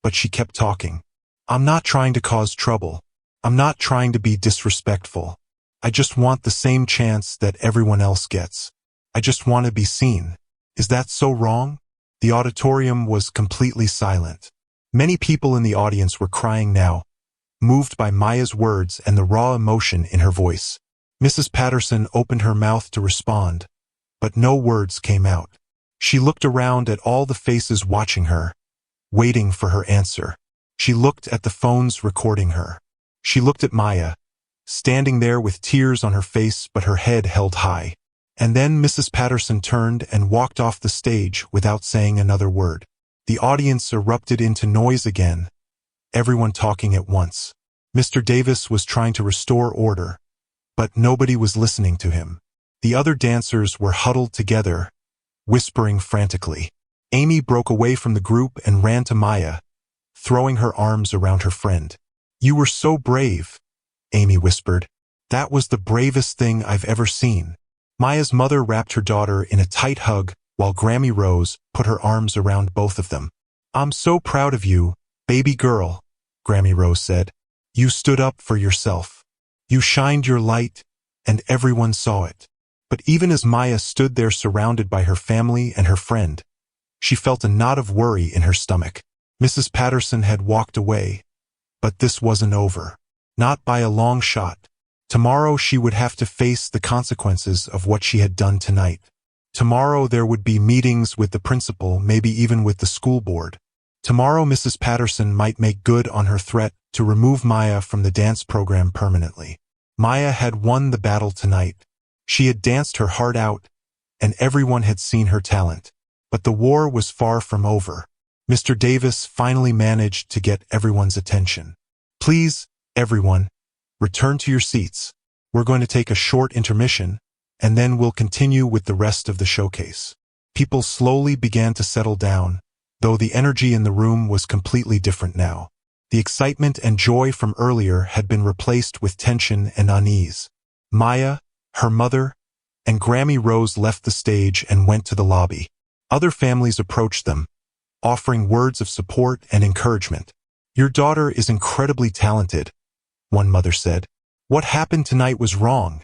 but she kept talking. I'm not trying to cause trouble. I'm not trying to be disrespectful. I just want the same chance that everyone else gets. I just want to be seen. Is that so wrong? The auditorium was completely silent. Many people in the audience were crying now, moved by Maya's words and the raw emotion in her voice. Mrs. Patterson opened her mouth to respond, but no words came out. She looked around at all the faces watching her, waiting for her answer. She looked at the phones recording her. She looked at Maya, standing there with tears on her face but her head held high. And then Mrs. Patterson turned and walked off the stage without saying another word. The audience erupted into noise again, everyone talking at once. Mr. Davis was trying to restore order, but nobody was listening to him. The other dancers were huddled together, whispering frantically. Amy broke away from the group and ran to Maya, throwing her arms around her friend. You were so brave, Amy whispered. That was the bravest thing I've ever seen. Maya's mother wrapped her daughter in a tight hug while Grammy Rose put her arms around both of them. I'm so proud of you, baby girl, Grammy Rose said. You stood up for yourself. You shined your light, and everyone saw it. But even as Maya stood there surrounded by her family and her friend, she felt a knot of worry in her stomach. Mrs. Patterson had walked away, but this wasn't over. Not by a long shot. Tomorrow she would have to face the consequences of what she had done tonight. Tomorrow there would be meetings with the principal, maybe even with the school board. Tomorrow Mrs. Patterson might make good on her threat to remove Maya from the dance program permanently. Maya had won the battle tonight. She had danced her heart out, and everyone had seen her talent. But the war was far from over. Mr. Davis finally managed to get everyone's attention. Please, everyone, return to your seats. We're going to take a short intermission, and then we'll continue with the rest of the showcase. People slowly began to settle down, though the energy in the room was completely different now. The excitement and joy from earlier had been replaced with tension and unease. Maya, her mother, and Grammy Rose left the stage and went to the lobby. Other families approached them, offering words of support and encouragement. Your daughter is incredibly talented, one mother said. What happened tonight was wrong,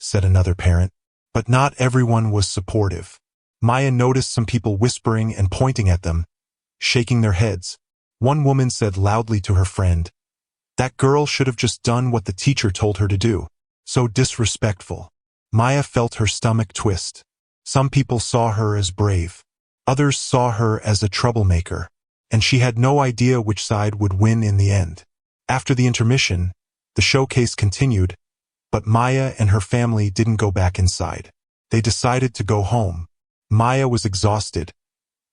said another parent. But not everyone was supportive. Maya noticed some people whispering and pointing at them, shaking their heads. One woman said loudly to her friend, "That girl should have just done what the teacher told her to do. So disrespectful." Maya felt her stomach twist. Some people saw her as brave. Others saw her as a troublemaker, and she had no idea which side would win in the end. After the intermission, the showcase continued, but Maya and her family didn't go back inside. They decided to go home. Maya was exhausted,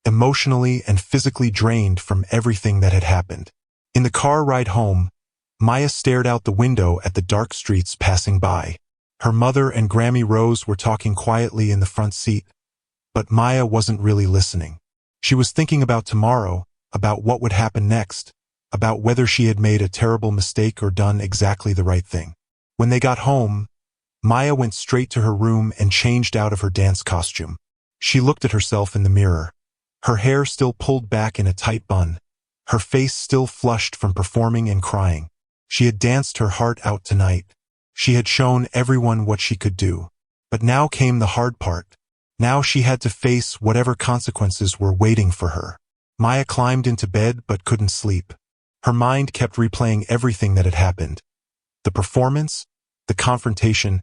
emotionally and physically drained from everything that had happened. In the car ride home, Maya stared out the window at the dark streets passing by. Her mother and Grammy Rose were talking quietly in the front seat, but Maya wasn't really listening. She was thinking about tomorrow, about what would happen next, about whether she had made a terrible mistake or done exactly the right thing. When they got home, Maya went straight to her room and changed out of her dance costume. She looked at herself in the mirror, her hair still pulled back in a tight bun, her face still flushed from performing and crying. She had danced her heart out tonight. She had shown everyone what she could do. But now came the hard part. Now she had to face whatever consequences were waiting for her. Maya climbed into bed but couldn't sleep. Her mind kept replaying everything that had happened. The performance, the confrontation,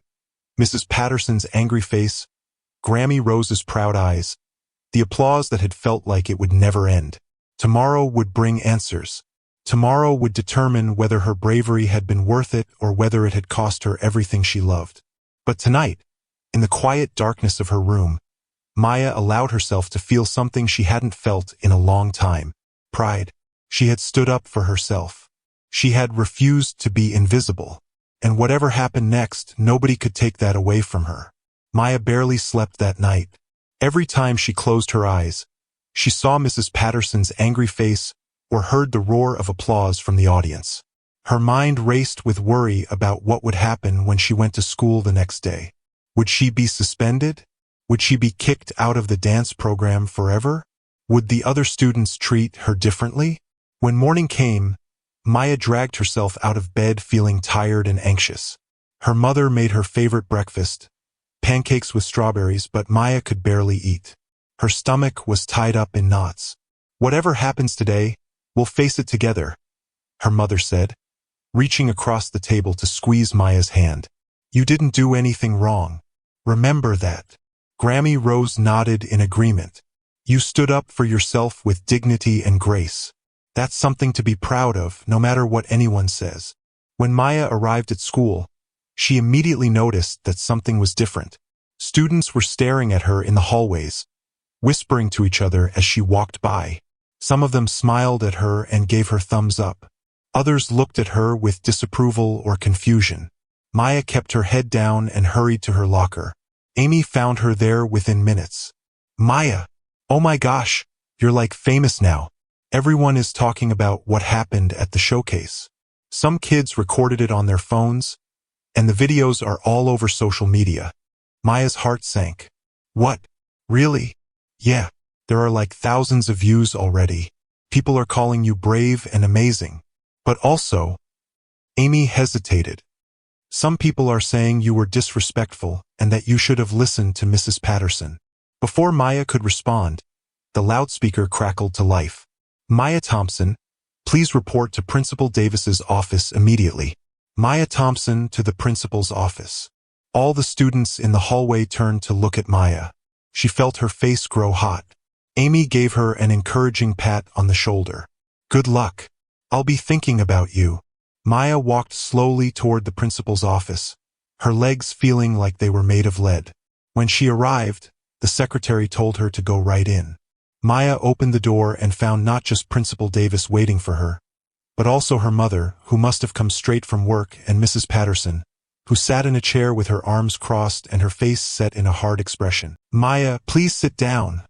Mrs. Patterson's angry face, Grammy Rose's proud eyes, the applause that had felt like it would never end. Tomorrow would bring answers. Tomorrow would determine whether her bravery had been worth it or whether it had cost her everything she loved. But tonight, in the quiet darkness of her room, Maya allowed herself to feel something she hadn't felt in a long time. Pride. She had stood up for herself. She had refused to be invisible. And whatever happened next, nobody could take that away from her. Maya barely slept that night. Every time she closed her eyes, she saw Mrs. Patterson's angry face or heard the roar of applause from the audience. Her mind raced with worry about what would happen when she went to school the next day. Would she be suspended? Would she be kicked out of the dance program forever? Would the other students treat her differently? When morning came, Maya dragged herself out of bed feeling tired and anxious. Her mother made her favorite breakfast, pancakes with strawberries, but Maya could barely eat. Her stomach was tied up in knots. Whatever happens today, we'll face it together, her mother said, reaching across the table to squeeze Maya's hand. You didn't do anything wrong. Remember that. Grammy Rose nodded in agreement. You stood up for yourself with dignity and grace. That's something to be proud of, no matter what anyone says. When Maya arrived at school, she immediately noticed that something was different. Students were staring at her in the hallways, whispering to each other as she walked by. Some of them smiled at her and gave her thumbs up. Others looked at her with disapproval or confusion. Maya kept her head down and hurried to her locker. Amy found her there within minutes. Maya, oh my gosh, you're like famous now. Everyone is talking about what happened at the showcase. Some kids recorded it on their phones, and the videos are all over social media. Maya's heart sank. What? Really? Yeah, there are like thousands of views already. People are calling you brave and amazing. But also, Amy hesitated. Some people are saying you were disrespectful and that you should have listened to Mrs. Patterson. Before Maya could respond, the loudspeaker crackled to life. Maya Thompson, please report to Principal Davis's office immediately. Maya Thompson to the principal's office. All the students in the hallway turned to look at Maya. She felt her face grow hot. Amy gave her an encouraging pat on the shoulder. Good luck. I'll be thinking about you. Maya walked slowly toward the principal's office, her legs feeling like they were made of lead. When she arrived, the secretary told her to go right in. Maya opened the door and found not just Principal Davis waiting for her, but also her mother, who must have come straight from work, and Mrs. Patterson, who sat in a chair with her arms crossed and her face set in a hard expression. Maya, please sit down,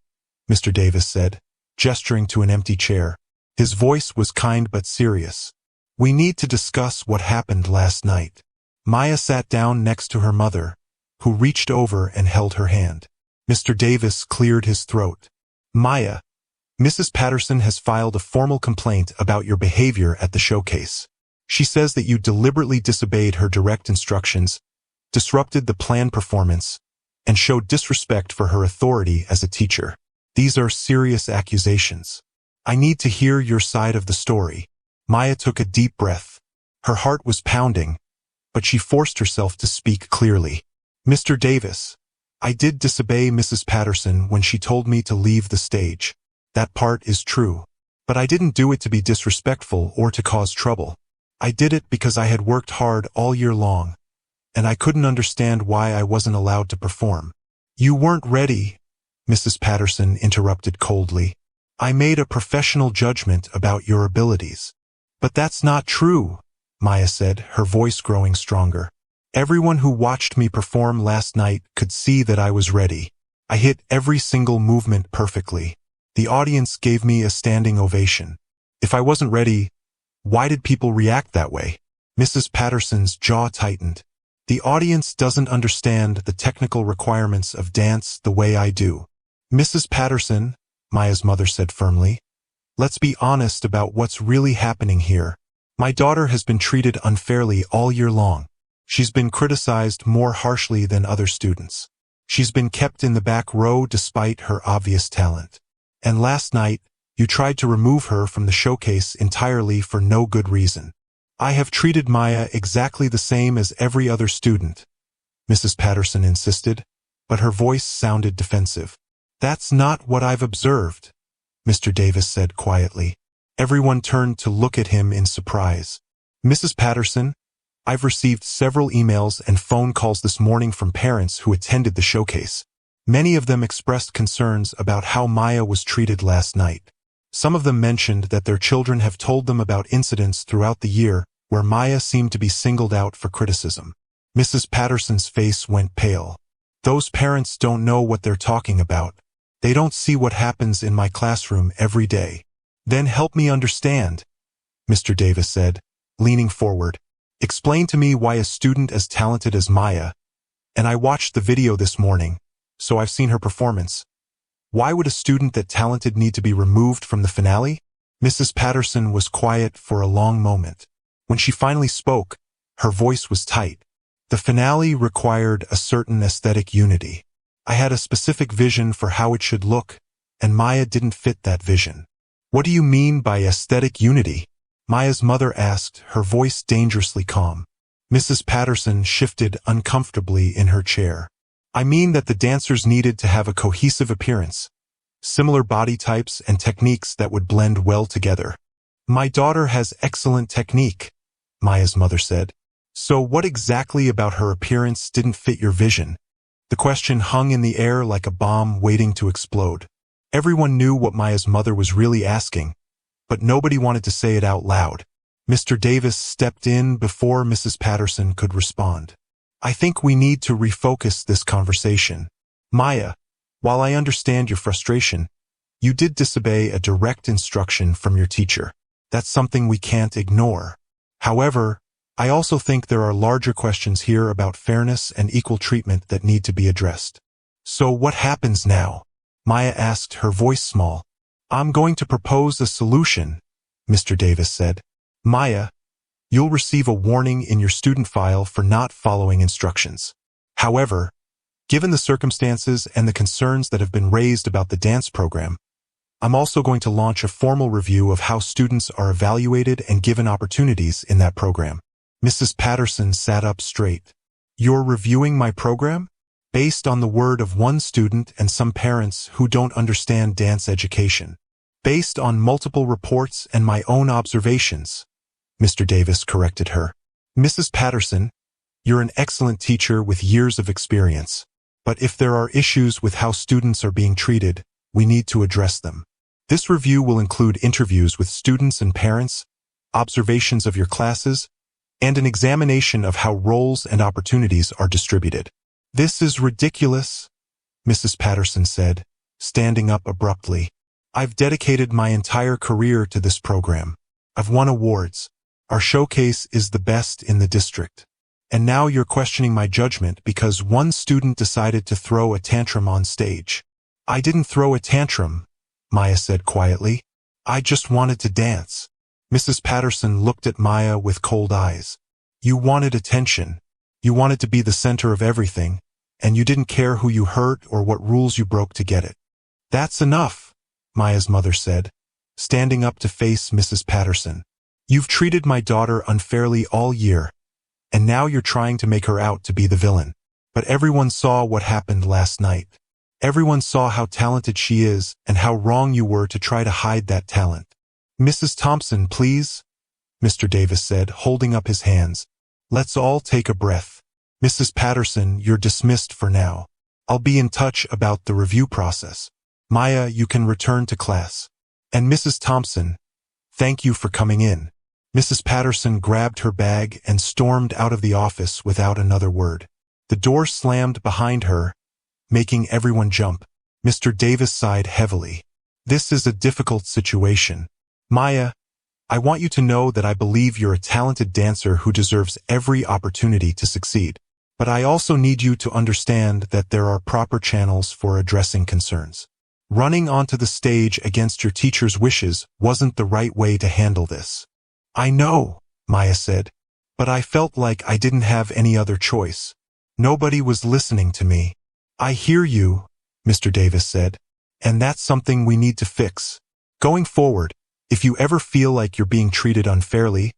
Mr. Davis said, gesturing to an empty chair. His voice was kind but serious. We need to discuss what happened last night. Maya sat down next to her mother, who reached over and held her hand. Mr. Davis cleared his throat. Maya, Mrs. Patterson has filed a formal complaint about your behavior at the showcase. She says that you deliberately disobeyed her direct instructions, disrupted the planned performance, and showed disrespect for her authority as a teacher. These are serious accusations. I need to hear your side of the story. Maya took a deep breath. Her heart was pounding, but she forced herself to speak clearly. Mr. Davis, I did disobey Mrs. Patterson when she told me to leave the stage. That part is true. But I didn't do it to be disrespectful or to cause trouble. I did it because I had worked hard all year long, and I couldn't understand why I wasn't allowed to perform. You weren't ready, Mrs. Patterson interrupted coldly. I made a professional judgment about your abilities. But that's not true, Maya said, her voice growing stronger. Everyone who watched me perform last night could see that I was ready. I hit every single movement perfectly. The audience gave me a standing ovation. If I wasn't ready, why did people react that way? Mrs. Patterson's jaw tightened. The audience doesn't understand the technical requirements of dance the way I do. Mrs. Patterson, Maya's mother said firmly, Let's be honest about what's really happening here. My daughter has been treated unfairly all year long. She's been criticized more harshly than other students. She's been kept in the back row despite her obvious talent. And last night, you tried to remove her from the showcase entirely for no good reason. I have treated Maya exactly the same as every other student, Mrs. Patterson insisted, but her voice sounded defensive. That's not what I've observed, Mr. Davis said quietly. Everyone turned to look at him in surprise. Mrs. Patterson, I've received several emails and phone calls this morning from parents who attended the showcase. Many of them expressed concerns about how Maya was treated last night. Some of them mentioned that their children have told them about incidents throughout the year where Maya seemed to be singled out for criticism. Mrs. Patterson's face went pale. Those parents don't know what they're talking about. They don't see what happens in my classroom every day. Then help me understand, Mr. Davis said, leaning forward. Explain to me why a student as talented as Maya, and I watched the video this morning, so I've seen her performance. Why would a student that talented need to be removed from the finale? Mrs. Patterson was quiet for a long moment. When she finally spoke, her voice was tight. The finale required a certain aesthetic unity. I had a specific vision for how it should look, and Maya didn't fit that vision. What do you mean by aesthetic unity? Maya's mother asked, her voice dangerously calm. Mrs. Patterson shifted uncomfortably in her chair. I mean that the dancers needed to have a cohesive appearance, similar body types and techniques that would blend well together. My daughter has excellent technique, Maya's mother said. So what exactly about her appearance didn't fit your vision? The question hung in the air like a bomb waiting to explode. Everyone knew what Maya's mother was really asking, but nobody wanted to say it out loud. Mr. Davis stepped in before Mrs. Patterson could respond. I think we need to refocus this conversation. Maya, while I understand your frustration, you did disobey a direct instruction from your teacher. That's something we can't ignore. However, I also think there are larger questions here about fairness and equal treatment that need to be addressed. So what happens now? Maya asked, her voice small. I'm going to propose a solution, Mr. Davis said. Maya, you'll receive a warning in your student file for not following instructions. However, given the circumstances and the concerns that have been raised about the dance program, I'm also going to launch a formal review of how students are evaluated and given opportunities in that program. Mrs. Patterson sat up straight. You're reviewing my program? Based on the word of one student and some parents who don't understand dance education. Based on multiple reports and my own observations, Mr. Davis corrected her. Mrs. Patterson, you're an excellent teacher with years of experience. But if there are issues with how students are being treated, we need to address them. This review will include interviews with students and parents, observations of your classes, and an examination of how roles and opportunities are distributed. This is ridiculous, Mrs. Patterson said, standing up abruptly. I've dedicated my entire career to this program. I've won awards. Our showcase is the best in the district. And now you're questioning my judgment because one student decided to throw a tantrum on stage. I didn't throw a tantrum, Maya said quietly. I just wanted to dance. Mrs. Patterson looked at Maya with cold eyes. You wanted attention. You wanted to be the center of everything, and you didn't care who you hurt or what rules you broke to get it. That's enough, Maya's mother said, standing up to face Mrs. Patterson. You've treated my daughter unfairly all year, and now you're trying to make her out to be the villain. But everyone saw what happened last night. Everyone saw how talented she is and how wrong you were to try to hide that talent. Mrs. Thompson, please, Mr. Davis said, holding up his hands. Let's all take a breath. Mrs. Patterson, you're dismissed for now. I'll be in touch about the review process. Maya, you can return to class. And Mrs. Thompson, thank you for coming in. Mrs. Patterson grabbed her bag and stormed out of the office without another word. The door slammed behind her, making everyone jump. Mr. Davis sighed heavily. This is a difficult situation. Maya, I want you to know that I believe you're a talented dancer who deserves every opportunity to succeed. But I also need you to understand that there are proper channels for addressing concerns. Running onto the stage against your teacher's wishes wasn't the right way to handle this. I know, Maya said, but I felt like I didn't have any other choice. Nobody was listening to me. I hear you, Mr. Davis said, and that's something we need to fix. Going forward, if you ever feel like you're being treated unfairly,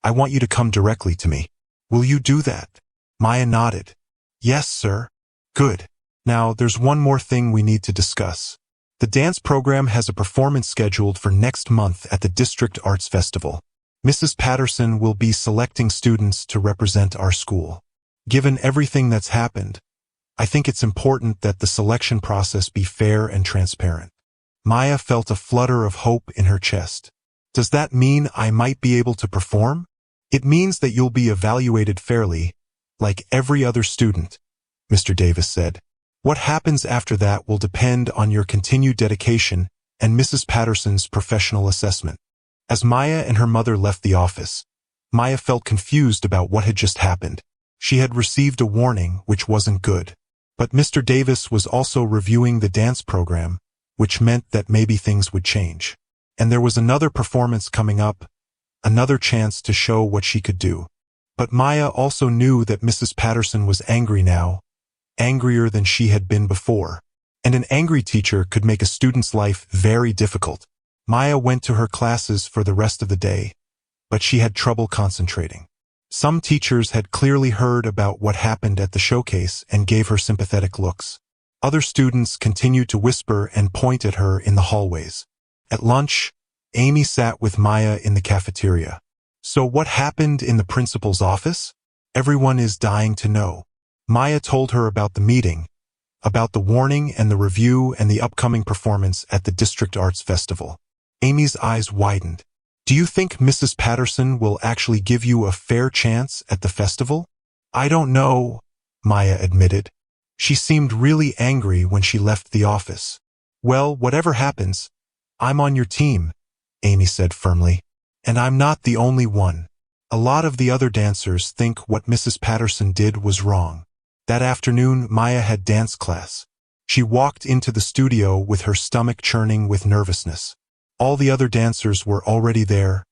I want you to come directly to me. Will you do that? Maya nodded. Yes, sir. Good. Now, there's one more thing we need to discuss. The dance program has a performance scheduled for next month at the District Arts Festival. Mrs. Patterson will be selecting students to represent our school. Given everything that's happened, I think it's important that the selection process be fair and transparent. Maya felt a flutter of hope in her chest. Does that mean I might be able to perform? It means that you'll be evaluated fairly, like every other student, Mr. Davis said. What happens after that will depend on your continued dedication and Mrs. Patterson's professional assessment. As Maya and her mother left the office, Maya felt confused about what had just happened. She had received a warning, which wasn't good. But Mr. Davis was also reviewing the dance program, which meant that maybe things would change. And there was another performance coming up, another chance to show what she could do. But Maya also knew that Mrs. Patterson was angry now, angrier than she had been before. And an angry teacher could make a student's life very difficult. Maya went to her classes for the rest of the day, but she had trouble concentrating. Some teachers had clearly heard about what happened at the showcase and gave her sympathetic looks. Other students continued to whisper and point at her in the hallways. At lunch, Amy sat with Maya in the cafeteria. So what happened in the principal's office? Everyone is dying to know. Maya told her about the meeting, about the warning and the review and the upcoming performance at the District Arts Festival. Amy's eyes widened. Do you think Mrs. Patterson will actually give you a fair chance at the festival? I don't know, Maya admitted. She seemed really angry when she left the office. Well, whatever happens, I'm on your team, Amy said firmly. And I'm not the only one. A lot of the other dancers think what Mrs. Patterson did was wrong. That afternoon, Maya had dance class. She walked into the studio with her stomach churning with nervousness. All the other dancers were already there,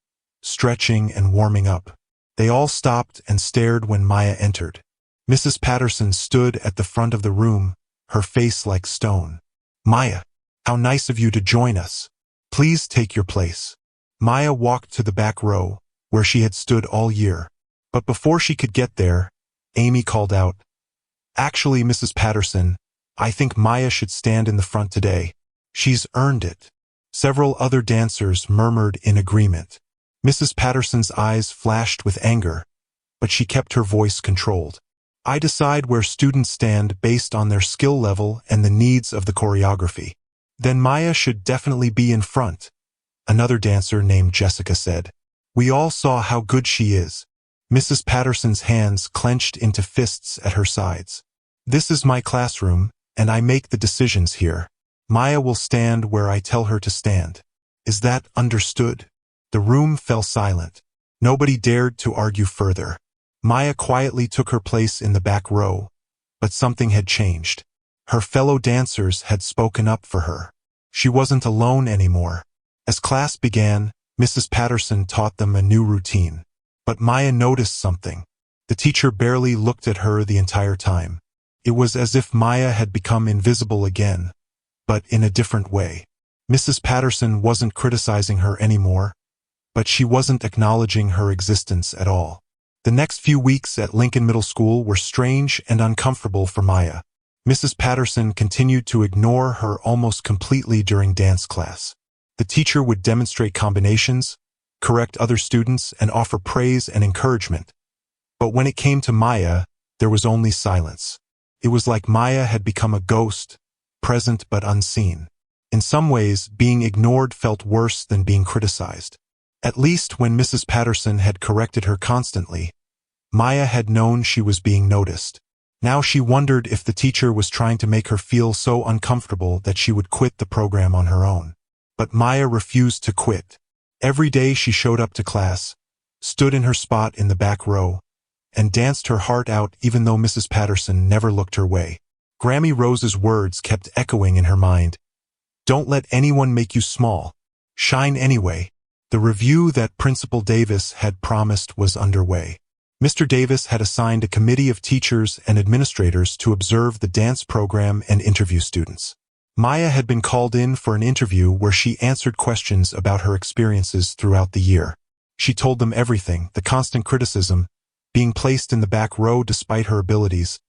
stretching and warming up. They all stopped and stared when Maya entered. Mrs. Patterson stood at the front of the room, her face like stone. Maya, how nice of you to join us. Please take your place. Maya walked to the back row, where she had stood all year. But before she could get there, Amy called out, Actually, Mrs. Patterson, I think Maya should stand in the front today. She's earned it. Several other dancers murmured in agreement. Mrs. Patterson's eyes flashed with anger, but she kept her voice controlled. I decide where students stand based on their skill level and the needs of the choreography. Then Maya should definitely be in front, another dancer named Jessica said. We all saw how good she is. Mrs. Patterson's hands clenched into fists at her sides. This is my classroom, and I make the decisions here. Maya will stand where I tell her to stand. Is that understood? The room fell silent. Nobody dared to argue further. Maya quietly took her place in the back row, but something had changed. Her fellow dancers had spoken up for her. She wasn't alone anymore. As class began, Mrs. Patterson taught them a new routine. But Maya noticed something. The teacher barely looked at her the entire time. It was as if Maya had become invisible again, but in a different way. Mrs. Patterson wasn't criticizing her anymore, but she wasn't acknowledging her existence at all. The next few weeks at Lincoln Middle School were strange and uncomfortable for Maya. Mrs. Patterson continued to ignore her almost completely during dance class. The teacher would demonstrate combinations, correct other students, and offer praise and encouragement. But when it came to Maya, there was only silence. It was like Maya had become a ghost, present but unseen. In some ways, being ignored felt worse than being criticized. At least when Mrs. Patterson had corrected her constantly, Maya had known she was being noticed. Now she wondered if the teacher was trying to make her feel so uncomfortable that she would quit the program on her own. But Maya refused to quit. Every day she showed up to class, stood in her spot in the back row, and danced her heart out even though Mrs. Patterson never looked her way. Grammy Rose's words kept echoing in her mind. Don't let anyone make you small. Shine anyway. The review that Principal Davis had promised was underway. Mr. Davis had assigned a committee of teachers and administrators to observe the dance program and interview students. Maya had been called in for an interview where she answered questions about her experiences throughout the year. She told them everything: the constant criticism, being placed in the back row despite her abilities,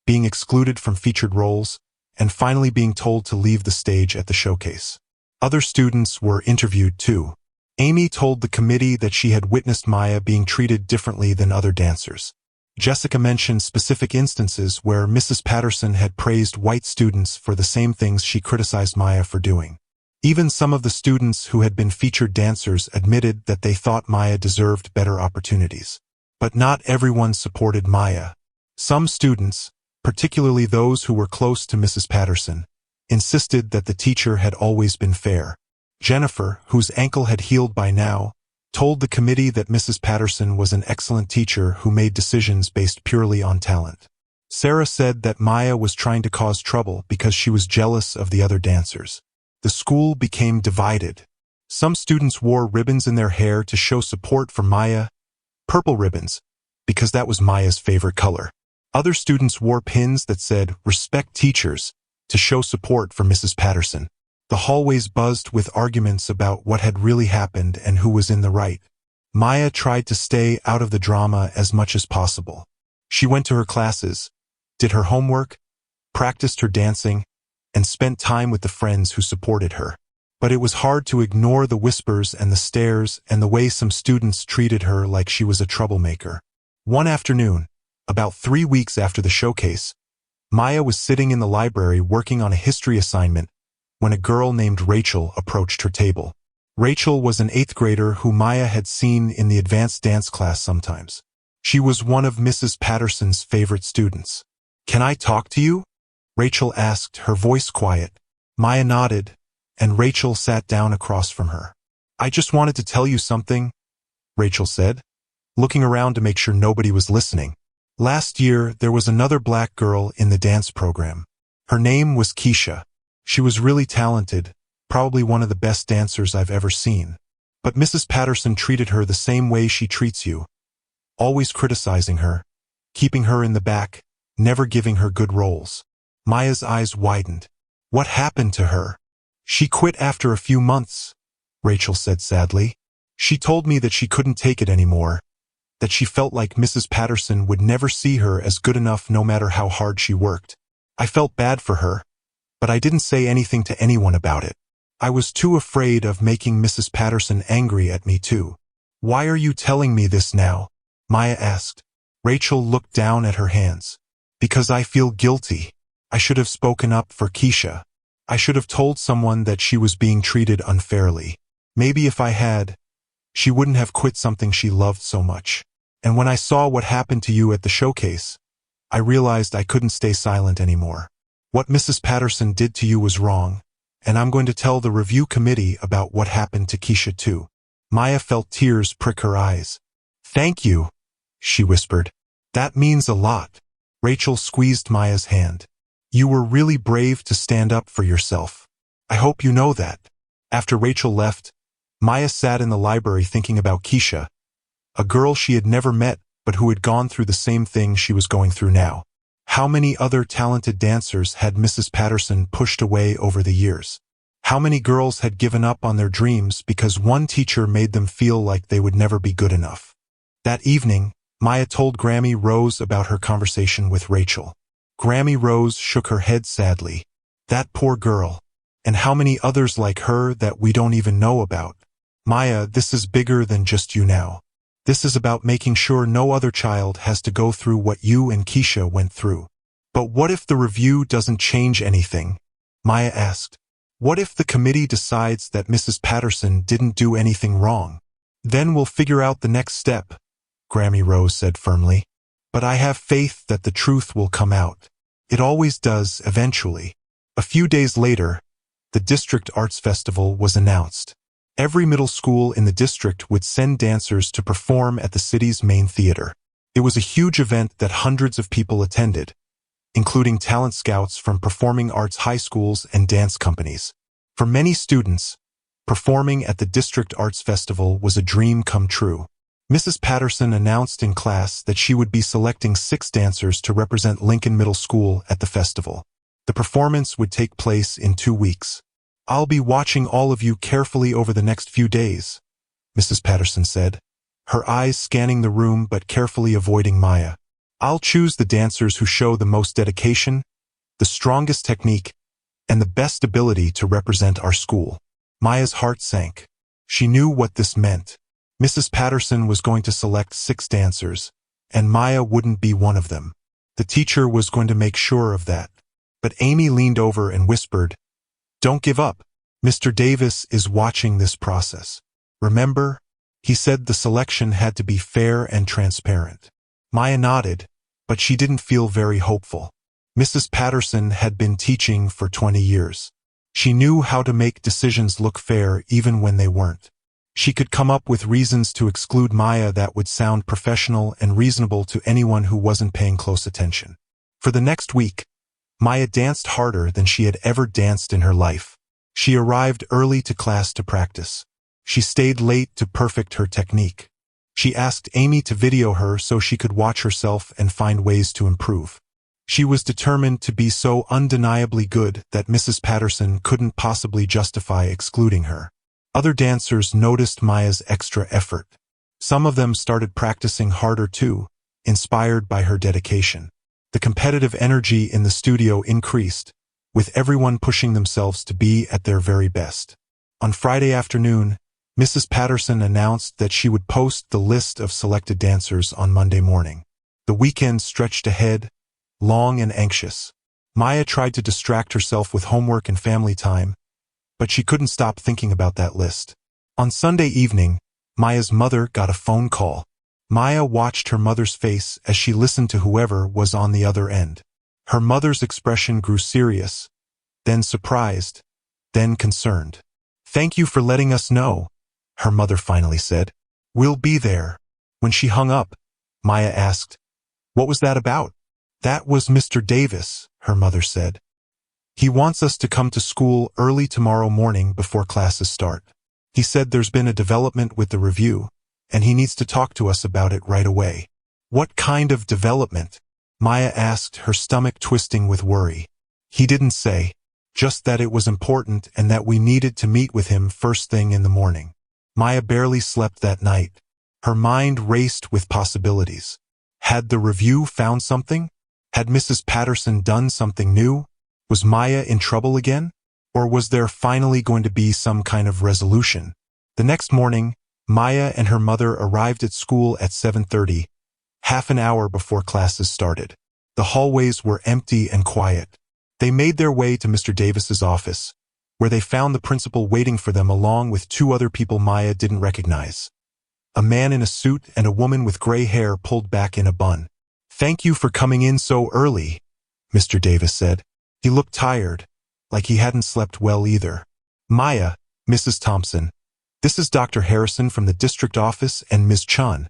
being excluded from featured roles, and finally being told to leave the stage at the showcase. Other students were interviewed too. Amy told the committee that she had witnessed Maya being treated differently than other dancers. Jessica mentioned specific instances where Mrs. Patterson had praised white students for the same things she criticized Maya for doing. Even some of the students who had been featured dancers admitted that they thought Maya deserved better opportunities. But not everyone supported Maya. Some students, particularly those who were close to Mrs. Patterson, insisted that the teacher had always been fair. Jennifer, whose ankle had healed by now, told the committee that Mrs. Patterson was an excellent teacher who made decisions based purely on talent. Sarah said that Maya was trying to cause trouble because she was jealous of the other dancers. The school became divided. Some students wore ribbons in their hair to show support for Maya, purple ribbons, because that was Maya's favorite color. Other students wore pins that said, "Respect teachers," to show support for Mrs. Patterson. The hallways buzzed with arguments about what had really happened and who was in the right. Maya tried to stay out of the drama as much as possible. She went to her classes, did her homework, practiced her dancing, and spent time with the friends who supported her. But it was hard to ignore the whispers and the stares and the way some students treated her like she was a troublemaker. One afternoon, about 3 weeks after the showcase, Maya was sitting in the library working on a history assignment when a girl named Rachel approached her table. Rachel was an 8th grader who Maya had seen in the advanced dance class sometimes. She was one of Mrs. Patterson's favorite students. "Can I talk to you?" Rachel asked, her voice quiet. Maya nodded, and Rachel sat down across from her. "I just wanted to tell you something," Rachel said, looking around to make sure nobody was listening. "Last year, there was another black girl in the dance program. Her name was Keisha. She was really talented, probably one of the best dancers I've ever seen. But Mrs. Patterson treated her the same way she treats you, always criticizing her, keeping her in the back, never giving her good roles." Maya's eyes widened. "What happened to her?" "She quit after a few months," Rachel said sadly. "She told me that she couldn't take it anymore, that she felt like Mrs. Patterson would never see her as good enough no matter how hard she worked. I felt bad for her, but I didn't say anything to anyone about it. I was too afraid of making Mrs. Patterson angry at me too." "Why are you telling me this now?" Maya asked. Rachel looked down at her hands. "Because I feel guilty. I should have spoken up for Keisha. I should have told someone that she was being treated unfairly. Maybe if I had, she wouldn't have quit something she loved so much. And when I saw what happened to you at the showcase, I realized I couldn't stay silent anymore. What Mrs. Patterson did to you was wrong, and I'm going to tell the review committee about what happened to Keisha too." Maya felt tears prick her eyes. "Thank you," she whispered. "That means a lot." Rachel squeezed Maya's hand. "You were really brave to stand up for yourself. I hope you know that." After Rachel left, Maya sat in the library thinking about Keisha, a girl she had never met but who had gone through the same thing she was going through now. How many other talented dancers had Mrs. Patterson pushed away over the years? How many girls had given up on their dreams because one teacher made them feel like they would never be good enough? That evening, Maya told Grammy Rose about her conversation with Rachel. Grammy Rose shook her head sadly. "That poor girl. And how many others like her that we don't even know about? Maya, this is bigger than just you now. This is about making sure no other child has to go through what you and Keisha went through." "But what if the review doesn't change anything?" Maya asked. "What if the committee decides that Mrs. Patterson didn't do anything wrong? Then we'll figure out the next step," Grammy Rose said firmly. "But I have faith that the truth will come out. It always does, eventually." A few days later, the District Arts Festival was announced. Every middle school in the district would send dancers to perform at the city's main theater. It was a huge event that hundreds of people attended, including talent scouts from performing arts high schools and dance companies. For many students, performing at the District Arts Festival was a dream come true. Mrs. Patterson announced in class that she would be selecting 6 dancers to represent Lincoln Middle School at the festival. The performance would take place in 2 weeks. "I'll be watching all of you carefully over the next few days," Mrs. Patterson said, her eyes scanning the room but carefully avoiding Maya. "I'll choose the dancers who show the most dedication, the strongest technique, and the best ability to represent our school." Maya's heart sank. She knew what this meant. Mrs. Patterson was going to select 6 dancers, and Maya wouldn't be one of them. The teacher was going to make sure of that. But Amy leaned over and whispered, "Don't give up. Mr. Davis is watching this process. Remember? He said the selection had to be fair and transparent." Maya nodded, but she didn't feel very hopeful. Mrs. Patterson had been teaching for 20 years. She knew how to make decisions look fair even when they weren't. She could come up with reasons to exclude Maya that would sound professional and reasonable to anyone who wasn't paying close attention. For the next week, Maya danced harder than she had ever danced in her life. She arrived early to class to practice. She stayed late to perfect her technique. She asked Amy to video her so she could watch herself and find ways to improve. She was determined to be so undeniably good that Mrs. Patterson couldn't possibly justify excluding her. Other dancers noticed Maya's extra effort. Some of them started practicing harder too, inspired by her dedication. The competitive energy in the studio increased, with everyone pushing themselves to be at their very best. On Friday afternoon, Mrs. Patterson announced that she would post the list of selected dancers on Monday morning. The weekend stretched ahead, long and anxious. Maya tried to distract herself with homework and family time, but she couldn't stop thinking about that list. On Sunday evening, Maya's mother got a phone call. Maya watched her mother's face as she listened to whoever was on the other end. Her mother's expression grew serious, then surprised, then concerned. "Thank you for letting us know," her mother finally said. "We'll be there." When she hung up, Maya asked, "What was that about?" "That was Mr. Davis," her mother said. "He wants us to come to school early tomorrow morning before classes start. He said there's been a development with the review, and he needs to talk to us about it right away." "What kind of development?" Maya asked, her stomach twisting with worry. "He didn't say, just that it was important and that we needed to meet with him first thing in the morning." Maya barely slept that night. Her mind raced with possibilities. Had the review found something? Had Mrs. Patterson done something new? Was Maya in trouble again? Or was there finally going to be some kind of resolution? The next morning, Maya and her mother arrived at school at 7:30, half an hour before classes started. The hallways were empty and quiet. They made their way to Mr. Davis's office, where they found the principal waiting for them along with 2 other people Maya didn't recognize. A man in a suit and a woman with gray hair pulled back in a bun. "Thank you for coming in so early," Mr. Davis said. He looked tired, like he hadn't slept well either. "Maya, Mrs. Thompson, this is Dr. Harrison from the district office and Ms. Chun,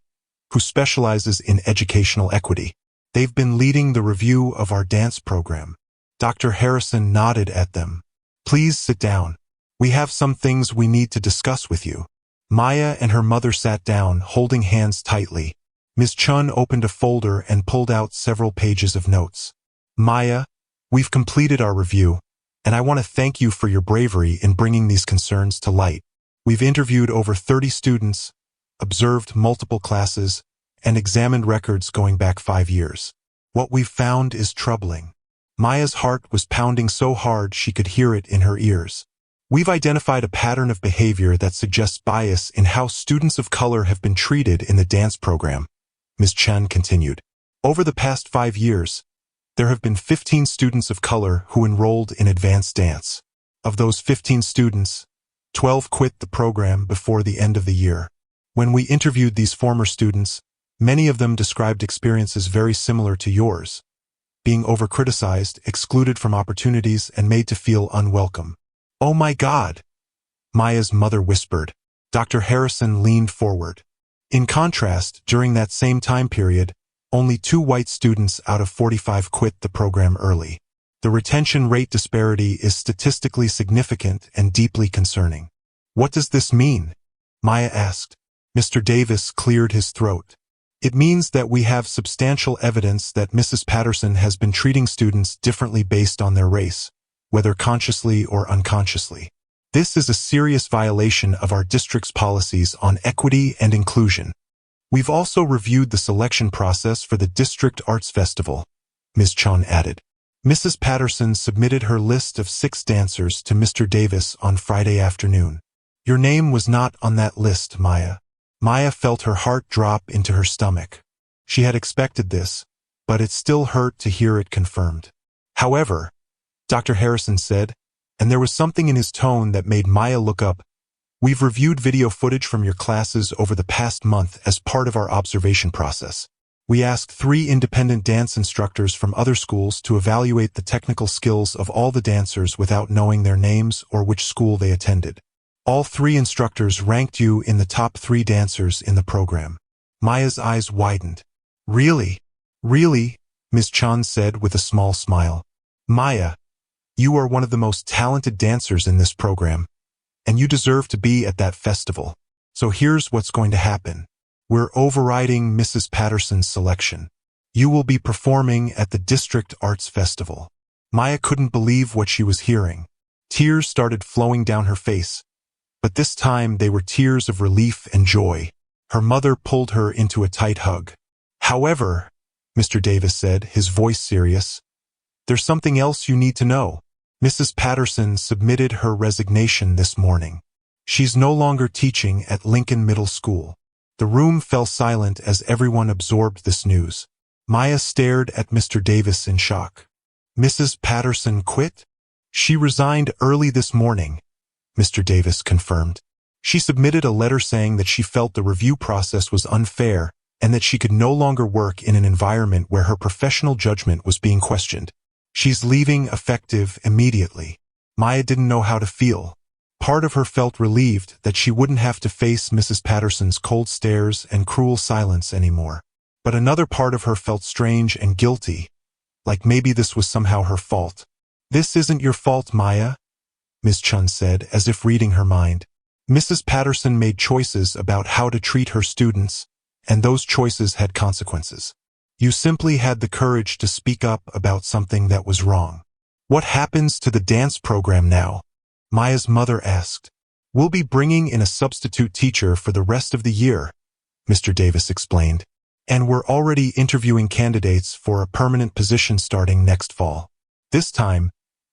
who specializes in educational equity. They've been leading the review of our dance program." Dr. Harrison nodded at them. "Please sit down. We have some things we need to discuss with you." Maya and her mother sat down, holding hands tightly. Ms. Chun opened a folder and pulled out several pages of notes. "Maya, we've completed our review, and I want to thank you for your bravery in bringing these concerns to light. We've interviewed over 30 students, observed multiple classes, and examined records going back 5 years. What we've found is troubling." Maya's heart was pounding so hard she could hear it in her ears. "We've identified a pattern of behavior that suggests bias in how students of color have been treated in the dance program," Ms. Chen continued. "Over the past 5 years, there have been 15 students of color who enrolled in advanced dance. Of those 15 students, 12 quit the program before the end of the year. When we interviewed these former students, many of them described experiences very similar to yours, being over-criticized, excluded from opportunities, and made to feel unwelcome." "Oh my God," Maya's mother whispered. Dr. Harrison leaned forward. In contrast, during that same time period, only 2 white students out of 45 quit the program early. The retention rate disparity is statistically significant and deeply concerning. What does this mean? Maya asked. Mr. Davis cleared his throat. It means that we have substantial evidence that Mrs. Patterson has been treating students differently based on their race, whether consciously or unconsciously. This is a serious violation of our district's policies on equity and inclusion. We've also reviewed the selection process for the District Arts Festival, Ms. Chon added. Mrs. Patterson submitted her list of 6 dancers to Mr. Davis on Friday afternoon. Your name was not on that list, Maya. Maya felt her heart drop into her stomach. She had expected this, but it still hurt to hear it confirmed. However, Dr. Harrison said, and there was something in his tone that made Maya look up, we've reviewed video footage from your classes over the past month as part of our observation process. We asked 3 independent dance instructors from other schools to evaluate the technical skills of all the dancers without knowing their names or which school they attended. All 3 instructors ranked you in the top 3 dancers in the program. Maya's eyes widened. Really? Really? Ms. Chon said with a small smile. Maya, you are one of the most talented dancers in this program, and you deserve to be at that festival. So here's what's going to happen. We're overriding Mrs. Patterson's selection. You will be performing at the District Arts Festival. Maya couldn't believe what she was hearing. Tears started flowing down her face, but this time they were tears of relief and joy. Her mother pulled her into a tight hug. However, Mr. Davis said, his voice serious, there's something else you need to know. Mrs. Patterson submitted her resignation this morning. She's no longer teaching at Lincoln Middle School. The room fell silent as everyone absorbed this news. Maya stared at Mr. Davis in shock. Mrs. Patterson quit? She resigned early this morning, Mr. Davis confirmed. She submitted a letter saying that she felt the review process was unfair and that she could no longer work in an environment where her professional judgment was being questioned. She's leaving effective immediately. Maya didn't know how to feel. Part of her felt relieved that she wouldn't have to face Mrs. Patterson's cold stares and cruel silence anymore. But another part of her felt strange and guilty, like maybe this was somehow her fault. This isn't your fault, Maya, Ms. Chun said, as if reading her mind. Mrs. Patterson made choices about how to treat her students, and those choices had consequences. You simply had the courage to speak up about something that was wrong. What happens to the dance program now? Maya's mother asked. We'll be bringing in a substitute teacher for the rest of the year, Mr. Davis explained. And we're already interviewing candidates for a permanent position starting next fall. This time,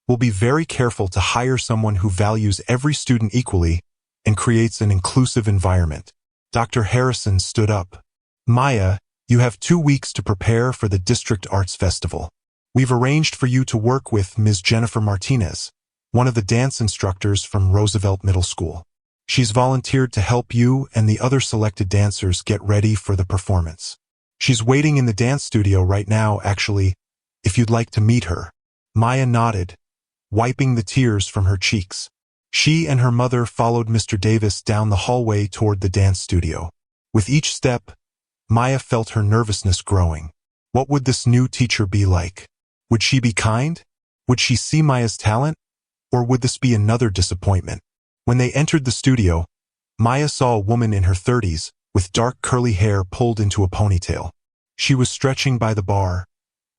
we'll be very careful to hire someone who values every student equally and creates an inclusive environment. Dr. Harrison stood up. Maya, you have 2 weeks to prepare for the District Arts Festival. We've arranged for you to work with Ms. Jennifer Martinez, one of the dance instructors from Roosevelt Middle School. She's volunteered to help you and the other selected dancers get ready for the performance. She's waiting in the dance studio right now, actually, if you'd like to meet her. Maya nodded, wiping the tears from her cheeks. She and her mother followed Mr. Davis down the hallway toward the dance studio. With each step, Maya felt her nervousness growing. What would this new teacher be like? Would she be kind? Would she see Maya's talent? Or would this be another disappointment? When they entered the studio, Maya saw a woman in her 30s with dark curly hair pulled into a ponytail. She was stretching by the bar,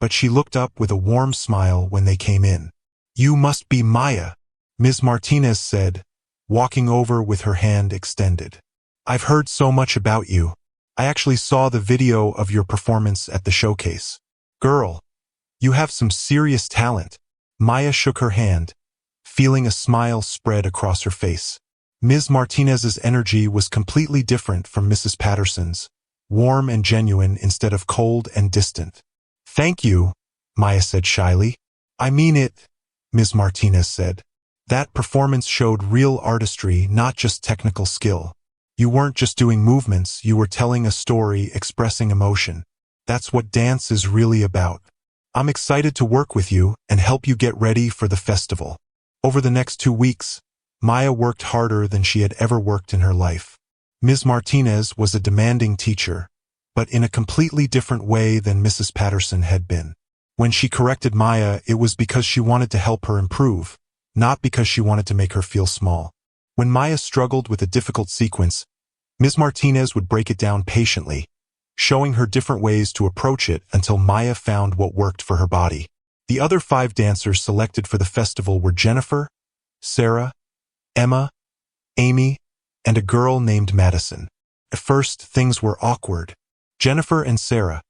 but she looked up with a warm smile when they came in. You must be Maya, Ms. Martinez said, walking over with her hand extended. I've heard so much about you. I actually saw the video of your performance at the showcase. Girl, you have some serious talent. Maya shook her hand, feeling a smile spread across her face. Ms. Martinez's energy was completely different from Mrs. Patterson's, warm and genuine instead of cold and distant. Thank you, Maya said shyly. I mean it, Ms. Martinez said. That performance showed real artistry, not just technical skill. You weren't just doing movements, you were telling a story, expressing emotion. That's what dance is really about. I'm excited to work with you and help you get ready for the festival. Over the next 2 weeks, Maya worked harder than she had ever worked in her life. Ms. Martinez was a demanding teacher, but in a completely different way than Mrs. Patterson had been. When she corrected Maya, it was because she wanted to help her improve, not because she wanted to make her feel small. When Maya struggled with a difficult sequence, Ms. Martinez would break it down patiently, showing her different ways to approach it until Maya found what worked for her body. The other 5 dancers selected for the festival were Jennifer, Sarah, Emma, Amy, and a girl named Madison. At first, things were awkward. Jennifer and Sarah,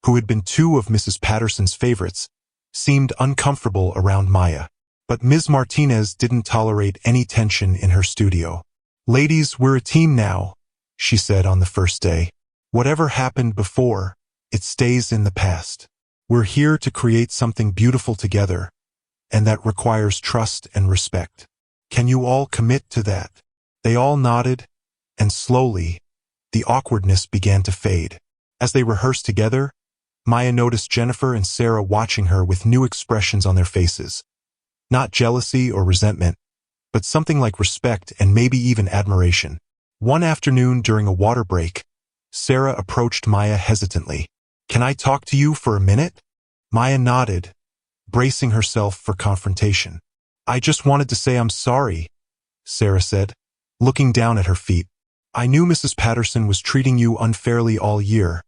who had been 2 of Mrs. Patterson's favorites, seemed uncomfortable around Maya. But Ms. Martinez didn't tolerate any tension in her studio. "Ladies, we're a team now," she said on the first day. "Whatever happened before, it stays in the past. We're here to create something beautiful together, and that requires trust and respect. Can you all commit to that?" They all nodded, and slowly, the awkwardness began to fade. As they rehearsed together, Maya noticed Jennifer and Sarah watching her with new expressions on their faces. Not jealousy or resentment, but something like respect and maybe even admiration. One afternoon during a water break, Sarah approached Maya hesitantly. "Can I talk to you for a minute?" Maya nodded, bracing herself for confrontation. "I just wanted to say I'm sorry," Sarah said, looking down at her feet. "I knew Mrs. Patterson was treating you unfairly all year,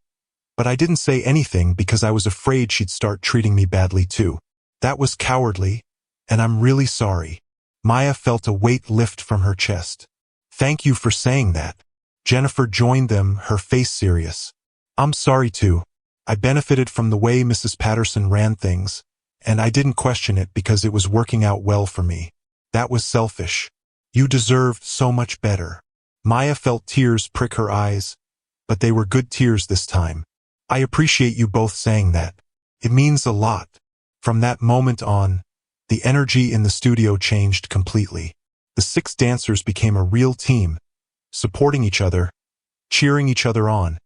but I didn't say anything because I was afraid she'd start treating me badly too. That was cowardly, and I'm really sorry." Maya felt a weight lift from her chest. "Thank you for saying that." Jennifer joined them, her face serious. "I'm sorry too. I benefited from the way Mrs. Patterson ran things, and I didn't question it because it was working out well for me. That was selfish. You deserved so much better." Maya felt tears prick her eyes, but they were good tears this time. "I appreciate you both saying that. It means a lot." From that moment on, the energy in the studio changed completely. The 6 dancers became a real team, supporting each other, cheering each other on,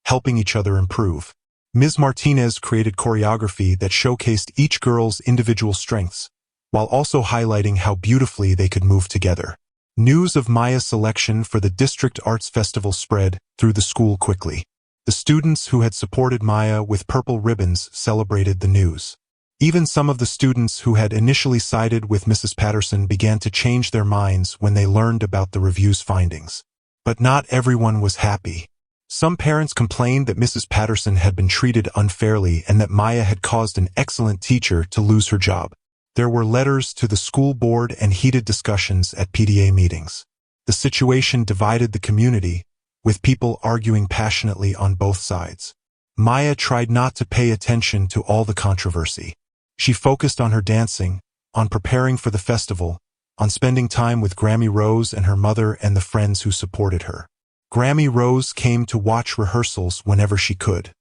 helping each other improve. Ms. Martinez created choreography that showcased each girl's individual strengths, while also highlighting how beautifully they could move together. News of Maya's selection for the District Arts Festival spread through the school quickly. The students who had supported Maya with purple ribbons celebrated the news. Even some of the students who had initially sided with Mrs. Patterson began to change their minds when they learned about the review's findings. But not everyone was happy. Some parents complained that Mrs. Patterson had been treated unfairly and that Maya had caused an excellent teacher to lose her job. There were letters to the school board and heated discussions at PTA meetings. The situation divided the community, with people arguing passionately on both sides. Maya tried not to pay attention to all the controversy. She focused on her dancing, on preparing for the festival, on spending time with Grammy Rose and her mother and the friends who supported her. Grammy Rose came to watch rehearsals whenever she could.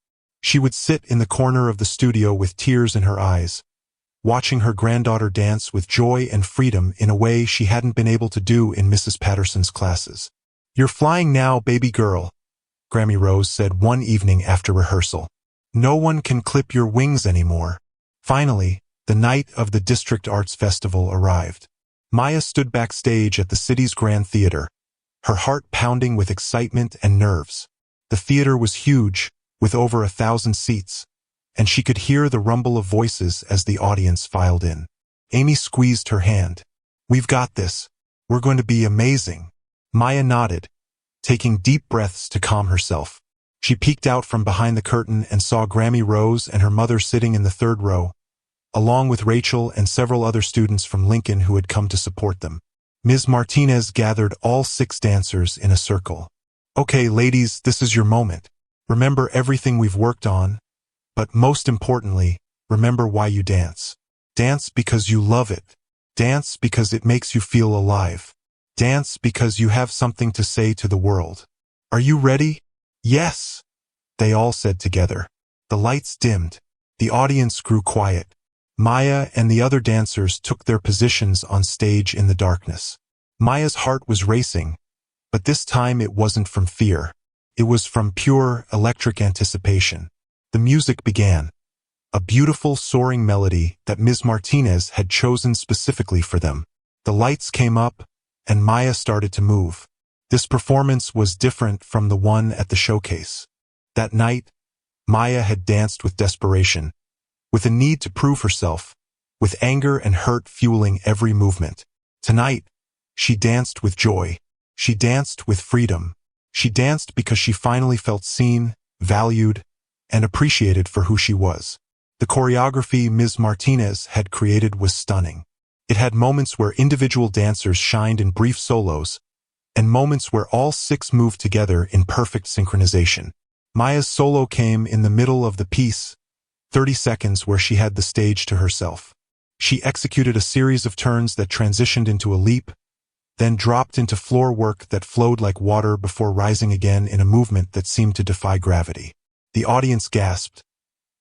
She would sit in the corner of the studio with tears in her eyes, watching her granddaughter dance with joy and freedom in a way she hadn't been able to do in Mrs. Patterson's classes. "You're flying now, baby girl," Grammy Rose said one evening after rehearsal. "No one can clip your wings anymore." Finally, the night of the District Arts Festival arrived. Maya stood backstage at the city's Grand Theater, her heart pounding with excitement and nerves. The theater was huge, with over 1,000 seats, and she could hear the rumble of voices as the audience filed in. Amy squeezed her hand. "We've got this. We're going to be amazing." Maya nodded, taking deep breaths to calm herself. She peeked out from behind the curtain and saw Grammy Rose and her mother sitting in the 3rd row, along with Rachel and several other students from Lincoln who had come to support them. Ms. Martinez gathered all 6 dancers in a circle. "Okay, ladies, this is your moment. Remember everything we've worked on, but most importantly, remember why you dance. Dance because you love it. Dance because it makes you feel alive. Dance because you have something to say to the world. Are you ready?" "Yes," they all said together. The lights dimmed. The audience grew quiet. Maya and the other dancers took their positions on stage in the darkness. Maya's heart was racing, but this time it wasn't from fear. It was from pure, electric anticipation. The music began, a beautiful soaring melody that Ms. Martinez had chosen specifically for them. The lights came up, and Maya started to move. This performance was different from the one at the showcase. That night, Maya had danced with desperation, with a need to prove herself, with anger and hurt fueling every movement. Tonight, she danced with joy. She danced with freedom. She danced because she finally felt seen, valued, and appreciated for who she was. The choreography Ms. Martinez had created was stunning. It had moments where individual dancers shined in brief solos, and moments where all six moved together in perfect synchronization. Maya's solo came in the middle of the piece, 30 seconds where she had the stage to herself. She executed a series of turns that transitioned into a leap, then dropped into floor work that flowed like water before rising again in a movement that seemed to defy gravity. The audience gasped,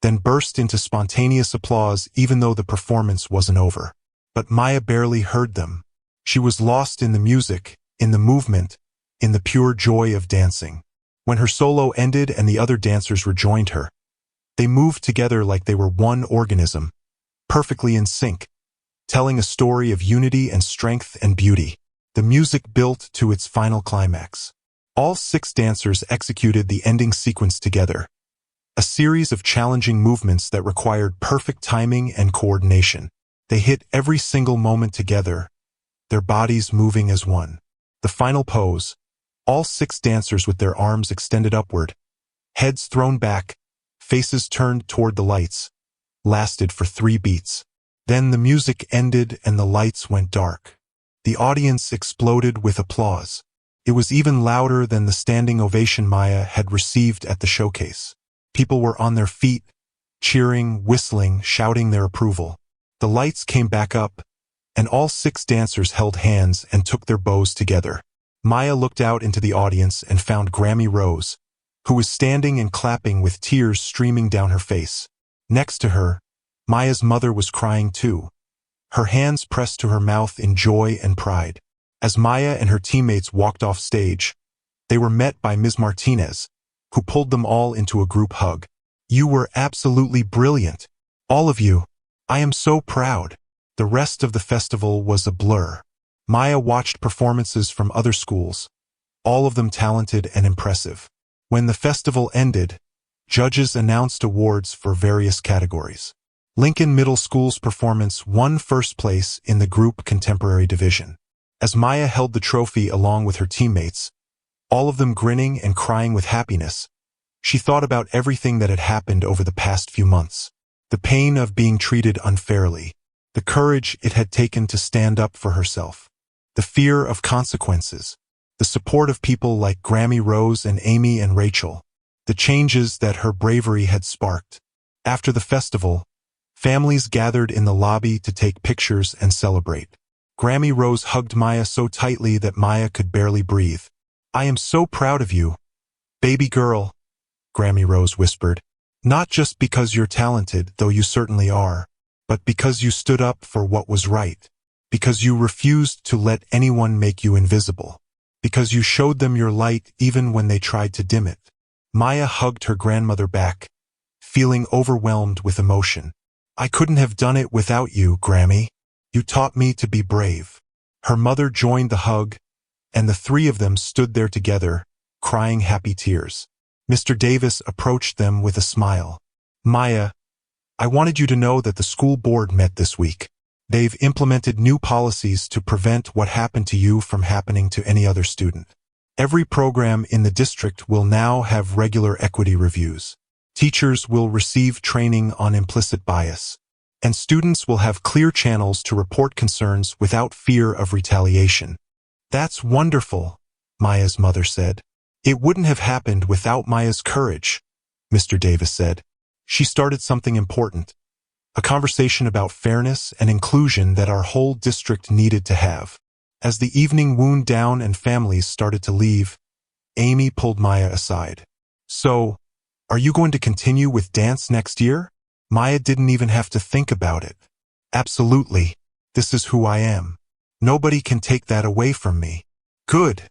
then burst into spontaneous applause even though the performance wasn't over. But Maya barely heard them. She was lost in the music, in the movement, in the pure joy of dancing. When her solo ended and the other dancers rejoined her, they moved together like they were one organism, perfectly in sync, telling a story of unity and strength and beauty. The music built to its final climax. All six dancers executed the ending sequence together, a series of challenging movements that required perfect timing and coordination. They hit every single moment together, their bodies moving as one. The final pose, all six dancers with their arms extended upward, heads thrown back, faces turned toward the lights, lasted for 3 beats. Then the music ended and the lights went dark. The audience exploded with applause. It was even louder than the standing ovation Maya had received at the showcase. People were on their feet, cheering, whistling, shouting their approval. The lights came back up, and all 6 dancers held hands and took their bows together. Maya looked out into the audience and found Grammy Rose, who was standing and clapping with tears streaming down her face. Next to her, Maya's mother was crying too, her hands pressed to her mouth in joy and pride. As Maya and her teammates walked off stage, they were met by Ms. Martinez, who pulled them all into a group hug. "You were absolutely brilliant. All of you. I am so proud." The rest of the festival was a blur. Maya watched performances from other schools, all of them talented and impressive. When the festival ended, judges announced awards for various categories. Lincoln Middle School's performance won first place in the group contemporary division. As Maya held the trophy along with her teammates, all of them grinning and crying with happiness, she thought about everything that had happened over the past few months. The pain of being treated unfairly, the courage it had taken to stand up for herself, the fear of consequences, the support of people like Grammy Rose and Amy and Rachel, the changes that her bravery had sparked. After the festival, families gathered in the lobby to take pictures and celebrate. Grammy Rose hugged Maya so tightly that Maya could barely breathe. "I am so proud of you, baby girl," Grammy Rose whispered. "Not just because you're talented, though you certainly are, but because you stood up for what was right, because you refused to let anyone make you invisible, because you showed them your light even when they tried to dim it." Maya hugged her grandmother back, feeling overwhelmed with emotion. "I couldn't have done it without you, Grammy. You taught me to be brave." Her mother joined the hug, and the 3 of them stood there together, crying happy tears. Mr. Davis approached them with a smile. "Maya, I wanted you to know that the school board met this week. They've implemented new policies to prevent what happened to you from happening to any other student. Every program in the district will now have regular equity reviews. Teachers will receive training on implicit bias, and students will have clear channels to report concerns without fear of retaliation." "That's wonderful," Maya's mother said. "It wouldn't have happened without Maya's courage," Mr. Davis said. "She started something important, a conversation about fairness and inclusion that our whole district needed to have." As the evening wound down and families started to leave, Amy pulled Maya aside. "So, are you going to continue with dance next year?" Maya didn't even have to think about it. "Absolutely. This is who I am. Nobody can take that away from me." "Good,"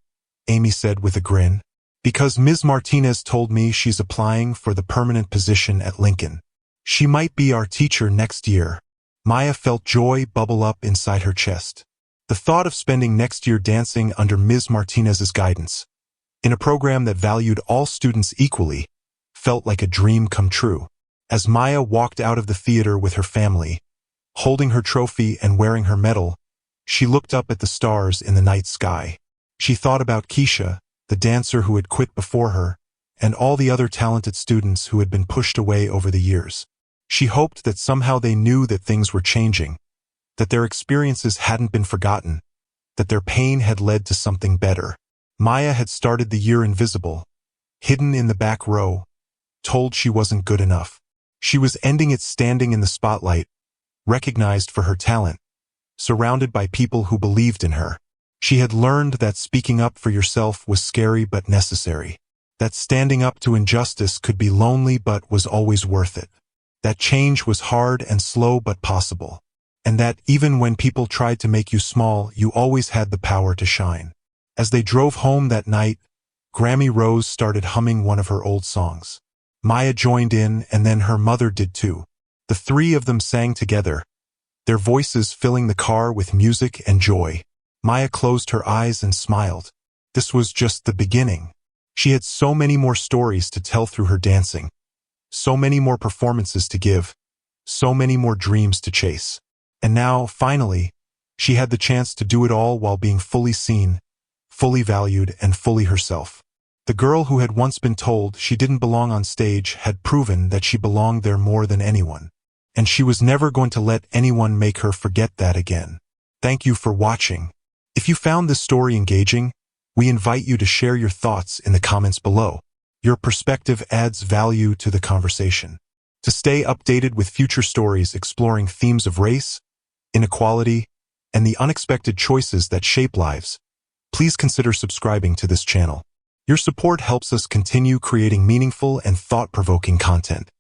Amy said with a grin. "Because Ms. Martinez told me she's applying for the permanent position at Lincoln. She might be our teacher next year." Maya felt joy bubble up inside her chest. The thought of spending next year dancing under Ms. Martinez's guidance, in a program that valued all students equally, felt like a dream come true. As Maya walked out of the theater with her family, holding her trophy and wearing her medal, she looked up at the stars in the night sky. She thought about Keisha, the dancer who had quit before her, and all the other talented students who had been pushed away over the years. She hoped that somehow they knew that things were changing, that their experiences hadn't been forgotten, that their pain had led to something better. Maya had started the year invisible, hidden in the back row, told she wasn't good enough. She was ending it standing in the spotlight, recognized for her talent, surrounded by people who believed in her. She had learned that speaking up for yourself was scary but necessary, that standing up to injustice could be lonely but was always worth it, that change was hard and slow but possible, and that even when people tried to make you small, you always had the power to shine. As they drove home that night, Grammy Rose started humming one of her old songs. Maya joined in, and then her mother did too. The three of them sang together, their voices filling the car with music and joy. Maya closed her eyes and smiled. This was just the beginning. She had so many more stories to tell through her dancing, so many more performances to give, so many more dreams to chase. And now, finally, she had the chance to do it all while being fully seen, fully valued, and fully herself. The girl who had once been told she didn't belong on stage had proven that she belonged there more than anyone. And she was never going to let anyone make her forget that again. Thank you for watching. If you found this story engaging, we invite you to share your thoughts in the comments below. Your perspective adds value to the conversation. To stay updated with future stories exploring themes of race, inequality, and the unexpected choices that shape lives, please consider subscribing to this channel. Your support helps us continue creating meaningful and thought-provoking content.